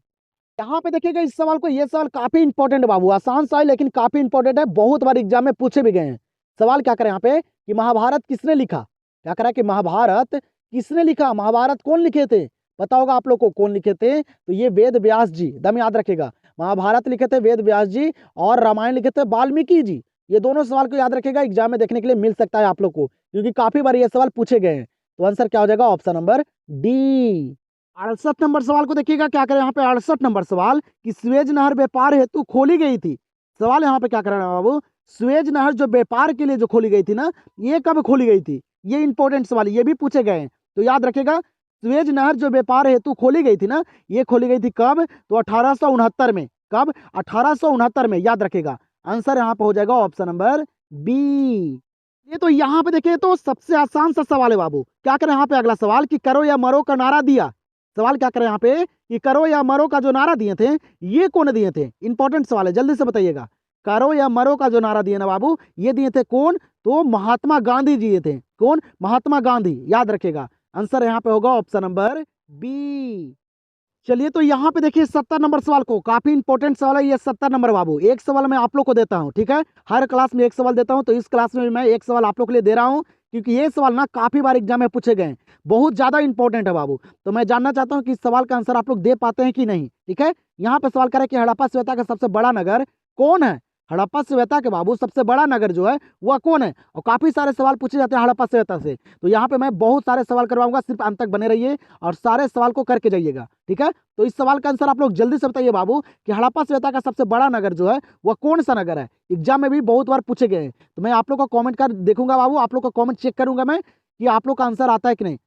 S1: यहाँ पे देखिएगा इस सवाल को, ये सवाल काफी इंपॉर्टेंट है बाबू, आसान सा है लेकिन काफी इंपॉर्टेंट है, बहुत बार एग्जाम में पूछे भी गए हैं। सवाल क्या करें यहाँ पे कि महाभारत किसने लिखा? क्या करा कि महाभारत किसने लिखा? महाभारत कौन लिखे थे? पता होगा आप लोग को कौन लिखे थे? तो ये वेद व्यास जी, दम याद रखेगा। महाभारत लिखे थे वेद व्यास जी और रामायण लिखे थे वाल्मीकि जी। ये दोनों सवाल को याद रखेगा, एग्जाम में देखने के लिए मिल सकता है आप लोग को, क्योंकि काफी बार ये सवाल पूछे गए हैं। तो आंसर क्या हो जाएगा? Option number D. 68 नंबर सवाल को देखिएगा, क्या करें यहाँ पे 68 नंबर सवाल कि स्वेज नहर व्यापार हेतु खोली गई थी। सवाल यहाँ पे क्या करना है बाबू, स्वेज नहर जो व्यापार के लिए जो खोली गई थी ना, ये कब खोली गई थी? ये इंपॉर्टेंट सवाल, ये भी पूछे गए हैं, तो याद रखेगा। स्वेज नहर जो व्यापार हेतु खोली गई थी ना, ये खोली गई थी कब? तो 1869 में। कब? 1869 में, याद रखेगा। आंसर यहाँ पे हो जाएगा ऑप्शन नंबर बी। ये तो यहाँ पे देखिए, तो सबसे आसान सा सवाल है बाबू। क्या करें यहाँ पे अगला सवाल कि करो या मरो का नारा दिया। सवाल क्या करें यहाँ पे कि करो या मरो का जो नारा दिए थे, ये कौन दिए थे? इंपॉर्टेंट सवाल है, जल्दी से बताइएगा। करो या मरो का जो नारा दिए ना बाबू, ये दिए थे कौन? तो महात्मा गांधी जी दिए थे। कौन? महात्मा गांधी, याद रखेगा। आंसर यहाँ पे होगा ऑप्शन नंबर बी। चलिए, तो यहाँ पे देखिए 70 नंबर सवाल को, काफी इंपॉर्टेंट सवाल है ये 70 नंबर बाबू। एक सवाल मैं आप लोग को देता हूँ, ठीक है। हर क्लास में एक सवाल देता हूँ, तो इस क्लास में मैं एक सवाल आप लोग के लिए दे रहा हूँ, क्योंकि ये सवाल ना काफी बार एग्जाम में पूछे गए हैं, बहुत ज्यादा इंपॉर्टेंट है बाबू। तो मैं जानना चाहता हूँ कि इस सवाल का आंसर आप लोग दे पाते हैं कि नहीं, ठीक है। यहाँ पे सवाल करें कि हड़प्पा सभ्यता का सबसे बड़ा नगर कौन है? हड़प्पा सभ्यता के बाबू सबसे बड़ा नगर जो है वह कौन है? और काफी सारे सवाल पूछे जाते हैं हड़प्पा सभ्यता से, तो यहाँ पे मैं बहुत सारे सवाल करवाऊंगा, सिर्फ अंत तक बने रहिए और सारे सवाल को करके जाइएगा, ठीक है। तो इस सवाल का आंसर आप लोग जल्दी से बताइए बाबू कि हड़प्पा सभ्यता का सबसे बड़ा नगर जो है वह कौन सा नगर है? एग्जाम में भी बहुत बार पूछे गए हैं, तो मैं आप लोग का कमेंट कर देखूंगा बाबू, आप लोग का कमेंट चेक करूंगा मैं कि आप लोग का आंसर आता है कि नहीं।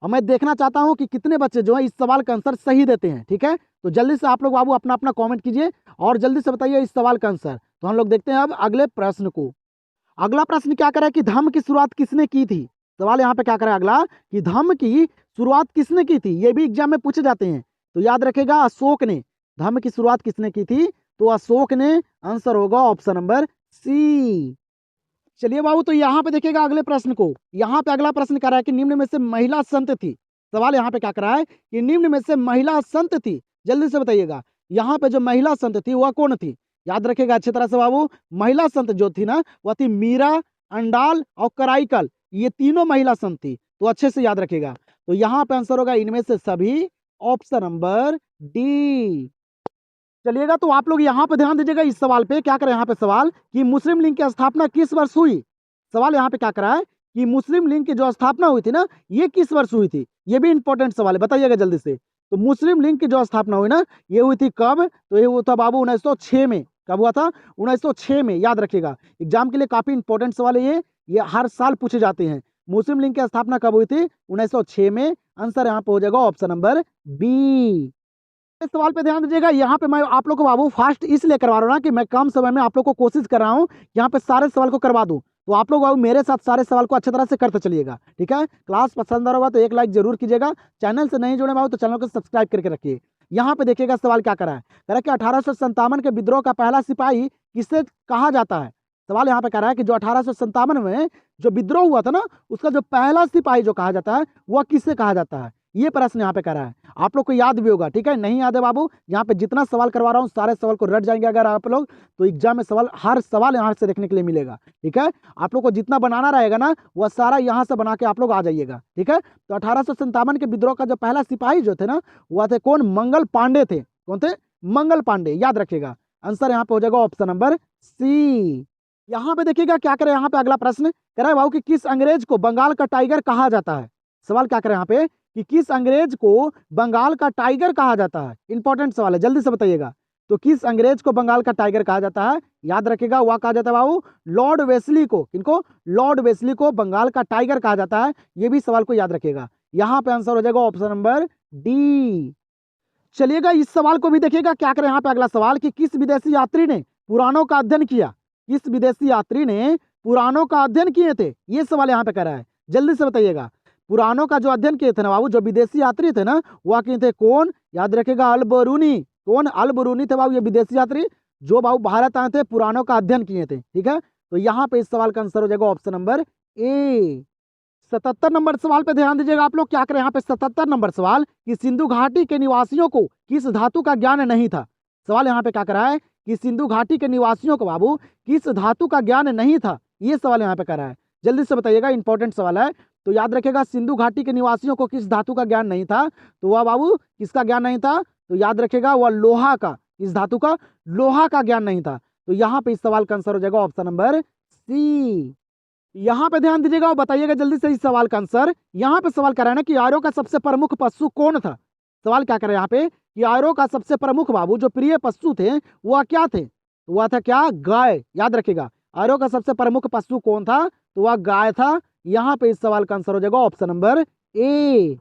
S1: और मैं देखना चाहता हूं कि कितने बच्चे जो है इस सवाल का आंसर सही देते हैं, ठीक है। तो जल्दी से आप लोग बाबू अपना अपना कमेंट कीजिए और जल्दी से बताइए इस सवाल का आंसर। तो हम लोग देखते हैं अब अगले प्रश्न को। अगला प्रश्न क्या करे कि धम्म की शुरुआत किसने की थी? सवाल यहाँ पे क्या करे अगला कि धम्म की शुरुआत किसने की थी? ये भी एग्जाम में पूछे जाते हैं, तो याद रखेगा अशोक ने। धम्म की शुरुआत किसने की थी? तो अशोक ने। आंसर होगा ऑप्शन नंबर सी। चलिए बाबू, तो यहाँ पे देखिएगा अगले प्रश्न को। यहाँ पे अगला प्रश्न कर रहा है कि निम्न में से महिला संत थी। सवाल यहाँ पे क्या कर रहा है कि निम्न में से महिला संत थी, जल्दी से बताइएगा। यहाँ पे जो महिला संत थी वह कौन थी? याद रखेगा अच्छी तरह से बाबू। महिला संत जो थी ना, वह थी मीरा, अंडाल और कराईकल, ये तीनों महिला संत थी, तो अच्छे से याद रखेगा। तो यहाँ पे आंसर होगा इनमें से सभी, ऑप्शन नंबर डी। चलिएगा, तो आप लोग यहाँ पे ध्यान दीजिएगा इस सवाल पे। क्या करें यहाँ पे सवाल कि मुस्लिम लीग की स्थापना किस वर्ष हुई? सवाल यहाँ पे क्या करा है कि मुस्लिम लीग की जो स्थापना हुई थी ना, ये किस वर्ष हुई थी? ये भी इंपॉर्टेंट सवाल है, बताइएगा जल्दी से। तो मुस्लिम लीग की जो स्थापना हुई ना, ये हुई थी कब? तो ये हुआ था बाबू 1906 में। कब हुआ था? 1906 में, याद रखिएगा। एग्जाम के लिए काफी इंपॉर्टेंट सवाल है ये हर साल पूछे जाते हैं। मुस्लिम लीग की स्थापना कब हुई थी? 1906 में। आंसर यहाँ पे हो जाएगा ऑप्शन नंबर बी। इस सवाल पे ध्यान दीजिएगा। यहाँ पे मैं आप लोग को बाबू फास्ट इसलिए करवा रहा हूँ ना कि मैं कम समय में आप लोग को कोशिश कर रहा हूँ यहाँ पे सारे सवाल को करवा दूँ। तो आप लोग बाबू मेरे साथ सारे सवाल को अच्छी तरह से करते चलिएगा, ठीक है। क्लास पसंद आ रहा होगा तो एक लाइक जरूर कीजिएगा। चैनल से नहीं जुड़े बाबू तो चैनल को सब्सक्राइब करके रखिए। यहाँ पे देखिएगा सवाल क्या करा है, कह रहा है कि 1857 के विद्रोह का पहला सिपाही किसे कहा जाता है? सवाल यहाँ पे कह रहा है कि जो 1857 में जो विद्रोह हुआ था ना, उसका जो पहला सिपाही जो कहा जाता है वह किससे कहा जाता है? ये प्रश्न यहाँ पे कर रहा है। आप लोग को याद भी होगा, ठीक है। नहीं याद है बाबू, यहाँ पे जितना सवाल करवा रहा हूँ सारे सवाल को रट जाएंगे अगर आप लोग, तो एग्जाम में सवाल हर सवाल यहाँ से देखने के लिए मिलेगा, ठीक है। आप लोग को जितना बनाना रहेगा ना, वह सारा यहाँ से बना के आप लोग आ जाइएगा, ठीक है। तो 1857 के विद्रोह का जो पहला सिपाही जो थे ना, वह थे कौन? मंगल पांडे थे। कौन थे? मंगल पांडे, याद रखिएगा। आंसर यहाँ पे हो जाएगा ऑप्शन नंबर सी। यहाँ पे देखिएगा क्या करें, यहाँ पे अगला प्रश्न कह रहा है भाऊ कि किस अंग्रेज को बंगाल का टाइगर कहा जाता है? सवाल क्या करें यहाँ पे कि किस अंग्रेज को बंगाल का टाइगर कहा जाता है? इंपॉर्टेंट सवाल है, जल्दी से बताइएगा। तो किस अंग्रेज को बंगाल का टाइगर कहा जाता है? याद रखिएगा, वह कहा जाता है बाबू लॉर्ड वेस्ली को। किनको? लॉर्ड वेस्ली को बंगाल का टाइगर कहा जाता है। ये भी सवाल को याद रखिएगा। यहाँ पे आंसर हो जाएगा ऑप्शन नंबर डी। चलिएगा इस सवाल को भी देखिएगा क्या करें यहाँ पे अगला सवाल कि किस विदेशी यात्री ने पुराणों का अध्ययन किया, किस विदेशी यात्री ने पुराणों का अध्ययन किए थे, ये सवाल यहाँ पे कर रहा है, जल्दी से बताइएगा। पुराणों का जो अध्ययन किए थे ना बाबू, जो विदेशी यात्री थे ना, वह किए थे कौन, याद रखेगा अल बरूनी। कौन, अल बरूनी थे बाबू, ये विदेशी यात्री जो बाबू भारत आए थे, पुराणों का अध्ययन किए थे। ठीक है, तो यहाँ पे इस सवाल का आंसर हो जाएगा ऑप्शन नंबर ए। 77 नंबर सवाल पे ध्यान दीजिएगा आप लोग, क्या करें यहाँ पे 77 नंबर सवाल कि सिंधु घाटी के निवासियों को किस धातु का ज्ञान नहीं था। सवाल यहाँ पे क्या करा है कि सिंधु घाटी के निवासियों को बाबू किस धातु का ज्ञान नहीं था, ये सवाल यहाँ पे करा है, जल्दी से बताइएगा, इंपॉर्टेंट सवाल है। तो याद रखेगा सिंधु घाटी के निवासियों को किस धातु का ज्ञान नहीं था, तो वह बाबू किसका ज्ञान नहीं था, तो याद रखेगा वह लोहा का, इस धातु का लोहा का ज्ञान नहीं था। तो यहाँ पे इस सवाल का आंसर हो जाएगा ऑप्शन नंबर सी। यहाँ पे ध्यान दीजिएगा और बताइएगा जल्दी से इस सवाल का आंसर। यहाँ पे सवाल कर रहा है ना कि आर्यों का सबसे प्रमुख पशु कौन था। सवाल क्या कर रहे हैं यहाँ पे कि आर्यों का सबसे प्रमुख बाबू जो प्रिय पशु थे वह क्या थे, तो वह था क्या, गाय। याद रखिएगा आर्यों का सबसे प्रमुख पशु कौन था, तो वह गाय था। यहाँ पे इस सवाल का आंसर हो जाएगा ऑप्शन नंबर ए।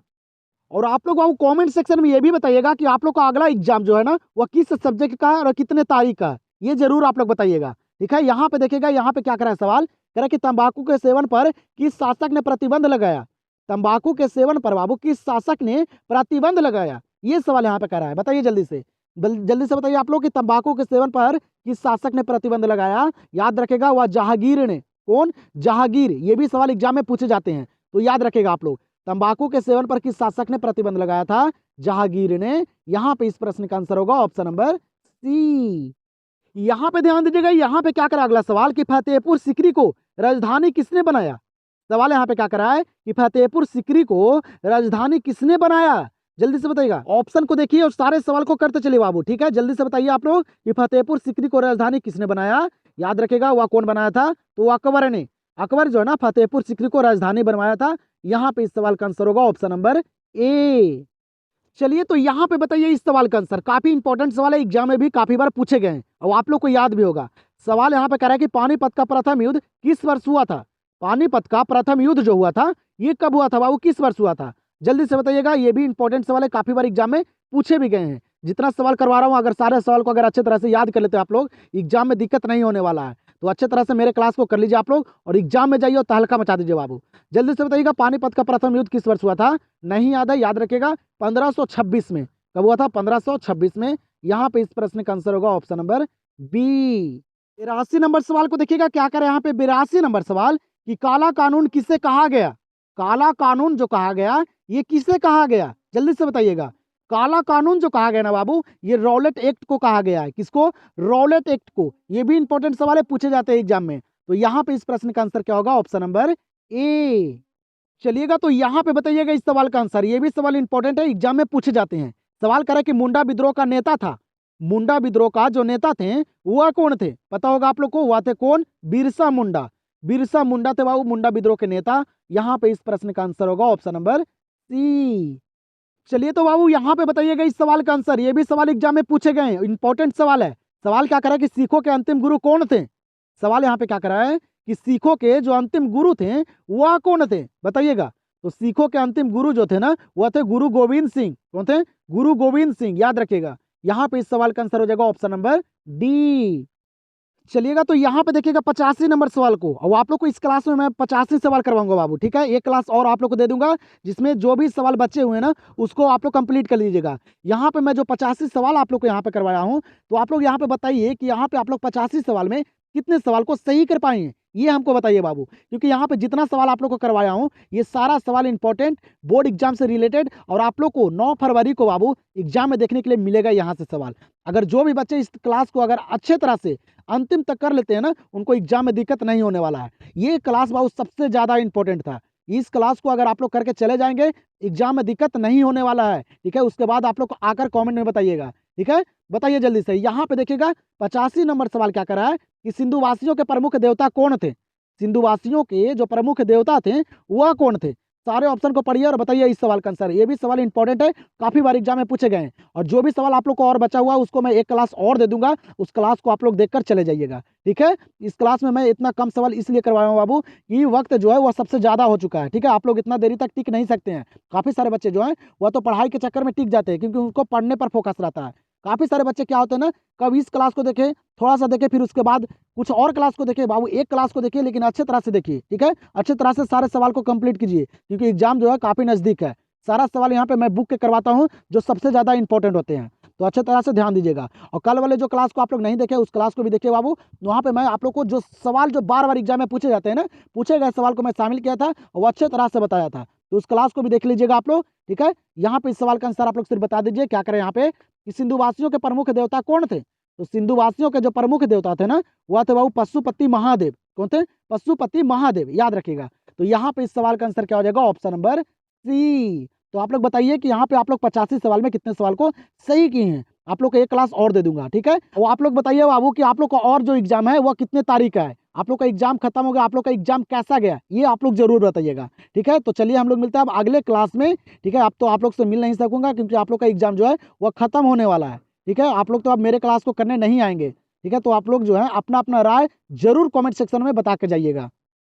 S1: और आप लोग बाबू कमेंट सेक्शन में ये भी बताइएगा कि आप लोग का अगला एग्जाम जो है ना वह किस सब्जेक्ट का है और कितने तारीख का है, ये जरूर आप लोग बताइएगा। ठीक है, यहाँ पे देखिएगा, यहाँ पे क्या करा है सवाल, कह रहा है कि तंबाकू के सेवन पर किस शासक ने प्रतिबंध लगाया। तंबाकू के सेवन पर बाबू किस शासक ने प्रतिबंध लगाया, ये सवाल यहाँ पे कर रहा है, बताइए जल्दी से, जल्दी से बताइए आप लोग कि तंबाकू के सेवन पर किस शासक ने प्रतिबंध लगाया। याद रखेगा वह जहांगीर ने। कौन, जहांगीर। ये भी सवाल एग्जाम में पूछे जाते हैं, तो याद रखेगा आप लोग, तंबाकू के सेवन पर किस शासक ने प्रतिबंध लगाया था, जहांगीर ने। यहाँ पे इस प्रश्न का आंसर होगा ऑप्शन नंबर सी। यहाँ पे ध्यान दीजिएगा, यहाँ पे क्या करा अगला सवाल कि फतेहपुर सीकरी को राजधानी किसने बनाया। सवाल यहाँ पे क्या करा है कि फतेहपुर सीकरी को राजधानी किसने बनाया, जल्दी से बताइएगा। ऑप्शन को देखिए और सारे सवाल को करते चलिए बाबू। ठीक है, जल्दी से बताइए आप लोग कि फतेहपुर सीकरी को राजधानी किसने बनाया। याद रखेगा वह कौन बनाया था, तो अकबर ने। अकबर जो है ना फतेहपुर सीकरी को राजधानी बनवाया था। यहाँ पे इस सवाल का आंसर होगा ऑप्शन नंबर ए। चलिए तो यहाँ पे बताइए इस सवाल का आंसर, काफी इंपॉर्टेंट सवाल है, एग्जाम में भी काफी बार पूछे गए हैं और आप लोग को याद भी होगा। सवाल यहाँ पे कह रहा है कि पानीपत का प्रथम युद्ध किस वर्ष हुआ था। पानीपत का प्रथम युद्ध जो हुआ था ये कब हुआ था बाबू, किस वर्ष हुआ था, जल्दी से बताइएगा। ये भी इंपॉर्टेंट सवाल है, काफी बार एग्जाम में पूछे भी गए हैं। जितना सवाल करवा रहा हूँ अगर सारे सवाल को अगर अच्छे तरह से याद कर लेते हैं आप लोग, एग्जाम में दिक्कत नहीं होने वाला है। तो अच्छे तरह से मेरे क्लास को कर लीजिए आप लोग और एग्जाम में जाइए और तहलका मचा दीजिए बाबू। जल्दी से बताइएगा पानीपत का प्रथम युद्ध किस वर्ष हुआ था, नहीं याद है, याद रखेगा 1526 में। कब हुआ था, 1526 में। यहाँ पे इस प्रश्न का आंसर होगा ऑप्शन नंबर बी। 82 नंबर सवाल को देखिएगा क्या करें यहाँ पे, 82 नंबर सवाल कि काला कानून किसे कहा गया। काला कानून जो कहा गया ये किसे कहा गया, जल्दी से बताइएगा। काला कानून जो कहा गया ना बाबू ये रॉलेट एक्ट को कहा गया है, किसको, रॉलेट एक्ट को। ये भी इंपॉर्टेंट सवाल है, पूछे जाते हैं एग्जाम में। तो यहाँ पे इस प्रश्न का आंसर क्या होगा, ऑप्शन नंबर ए। चलिएगा तो यहाँ पे बताइएगा इस सवाल का आंसर, ये भी सवाल इंपॉर्टेंट है, एग्जाम में पूछे जाते हैं। सवाल करा कि मुंडा विद्रोह का नेता था, मुंडा विद्रोह का जो नेता थे वह कौन थे, पता होगा आप लोग को, वह थे कौन, बिरसा मुंडा। बिरसा मुंडा थे बाबू मुंडा विद्रोह के नेता। यहाँ पे इस प्रश्न का आंसर होगा ऑप्शन नंबर सी। चलिए तो बाबू यहाँ पे बताइएगा इस सवाल का आंसर, ये भी सवाल एग्जाम में पूछे गए हैं, इंपॉर्टेंट सवाल है। सवाल क्या करा कि सिखों के अंतिम गुरु कौन थे। सवाल यहाँ पे क्या करा है कि सिखों के जो अंतिम गुरु थे वह कौन थे, बताइएगा। तो सिखों के अंतिम गुरु जो थे ना वह थे गुरु गोविंद सिंह। कौन थे, गुरु गोविंद सिंह, याद रखिएगा। यहाँ पे इस सवाल का आंसर हो जाएगा ऑप्शन नंबर डी। चलिएगा तो यहाँ पे देखिएगा 85 नंबर सवाल को, और आप लोग को इस क्लास में मैं 85 सवाल करवाऊंगा बाबू। ठीक है, एक क्लास और आप लोग को दे दूंगा जिसमें जो भी सवाल बचे हुए हैं ना उसको आप लोग कंप्लीट कर लीजिएगा। यहाँ पे मैं जो 85 सवाल आप लोग को यहाँ पे करवाया हूँ, तो आप लोग यहाँ पे बताइए कि यहाँ पे आप लोग 85 सवाल में कितने सवाल को सही कर पाए हैं, ये हमको बताइए बाबू। क्योंकि यहाँ पे जितना सवाल आप लोग को करवाया हूँ ये सारा सवाल इंपॉर्टेंट बोर्ड एग्जाम से रिलेटेड, और आप लोग को 9 फरवरी को बाबू एग्जाम में देखने के लिए मिलेगा यहाँ से सवाल। अगर जो भी बच्चे इस क्लास को अगर अच्छे तरह से अंतिम तक कर लेते हैं ना उनको एग्जाम में दिक्कत नहीं होने वाला है। ये क्लास बाबू सबसे ज़्यादा इंपॉर्टेंट था, इस क्लास को अगर आप लोग करके चले जाएंगे एग्जाम में दिक्कत नहीं होने वाला है। ठीक है, उसके बाद आप लोग को आकर कॉमेंट में बताइएगा। ठीक है, बताइए जल्दी से। यहाँ पे देखिएगा 85 नंबर सवाल क्या करा है कि सिंधुवासियों के प्रमुख देवता कौन थे। सिंधुवासियों के जो प्रमुख देवता थे वह कौन थे। सारे ऑप्शन को पढ़िए और बताइए इस सवाल का आंसर। ये भी सवाल इंपॉर्टेंट है, काफी बार एग्जाम में पूछे गए हैं। और जो भी सवाल आप लोग को और बचा हुआ है उसको मैं एक क्लास और दे दूंगा, उस क्लास को आप लोग देखकर चले जाइएगा, ठीक है। इस क्लास में मैं इतना कम सवाल इसलिए करवाया हूँ बाबू, ये वक्त जो है वह सबसे ज्यादा हो चुका है, ठीक है। आप लोग इतना देरी तक टिक नहीं सकते हैं। काफी सारे बच्चे जो हैं वह तो पढ़ाई के चक्कर में टिक जाते हैं, क्योंकि उनको पढ़ने पर फोकस रहता है। काफी सारे बच्चे क्या होते हैं ना, कब इस क्लास को देखे, थोड़ा सा देखे, फिर उसके बाद कुछ और क्लास को देखिए। बाबू एक क्लास को देखिए लेकिन अच्छे तरह से देखिए, ठीक है। अच्छे तरह से सारे सवाल को कंप्लीट कीजिए, क्योंकि एग्जाम जो है काफी नजदीक है। सारा सवाल यहाँ पे मैं बुक के करवाता हूँ जो सबसे ज्यादा इंपॉर्टेंट होते हैं, तो अच्छे तरह से ध्यान दीजिएगा। और कल वाले जो क्लास को आप लोग नहीं देखे उस क्लास को भी देखिए बाबू। वहाँ पे मैं आप लोग को जो सवाल जो बार बार एग्जाम में पूछे जाते हैं ना, पूछे गए सवाल को मैं शामिल किया था और वो अच्छे तरह से बताया था, तो उस क्लास को भी देख लीजिएगा आप लोग, ठीक है। यहाँ पे इस सवाल का आंसर आप लोग सिर्फ बता दीजिए। क्या करें यहाँ पे कि सिंधुवासियों के प्रमुख देवता कौन थे? तो सिंधुवासियों के जो प्रमुख देवता थे ना, वह थे बाबू पशुपति महादेव। कौन थे? पशुपति महादेव, याद रखिएगा। तो यहाँ पे इस सवाल का आंसर क्या हो जाएगा? Option number C. तो आप लोग बताइए कि यहाँ पे आप लोग 85 सवाल में कितने सवाल को सही किए हैं। आप लोग को एक क्लास और दे दूंगा, ठीक है। वो आप लोग बताइए बाबू कि आप लोग का और जो एग्जाम है वो कितने तारीख का है। आप लोग का एग्जाम खत्म हो गया, आप लोग का एग्जाम कैसा गया ये आप लोग जरूर बताइएगा, ठीक है। तो चलिए हम लोग मिलते हैं अब अगले क्लास में, ठीक है। अब तो आप लोग से मिल नहीं सकूंगा क्योंकि आप लोग का एग्जाम जो है वो खत्म होने वाला है, ठीक है। आप लोग तो अब मेरे क्लास को करने नहीं आएंगे, ठीक है। तो आप लोग जो है अपना अपना राय जरूर कमेंट सेक्शन में बता के जाइएगा।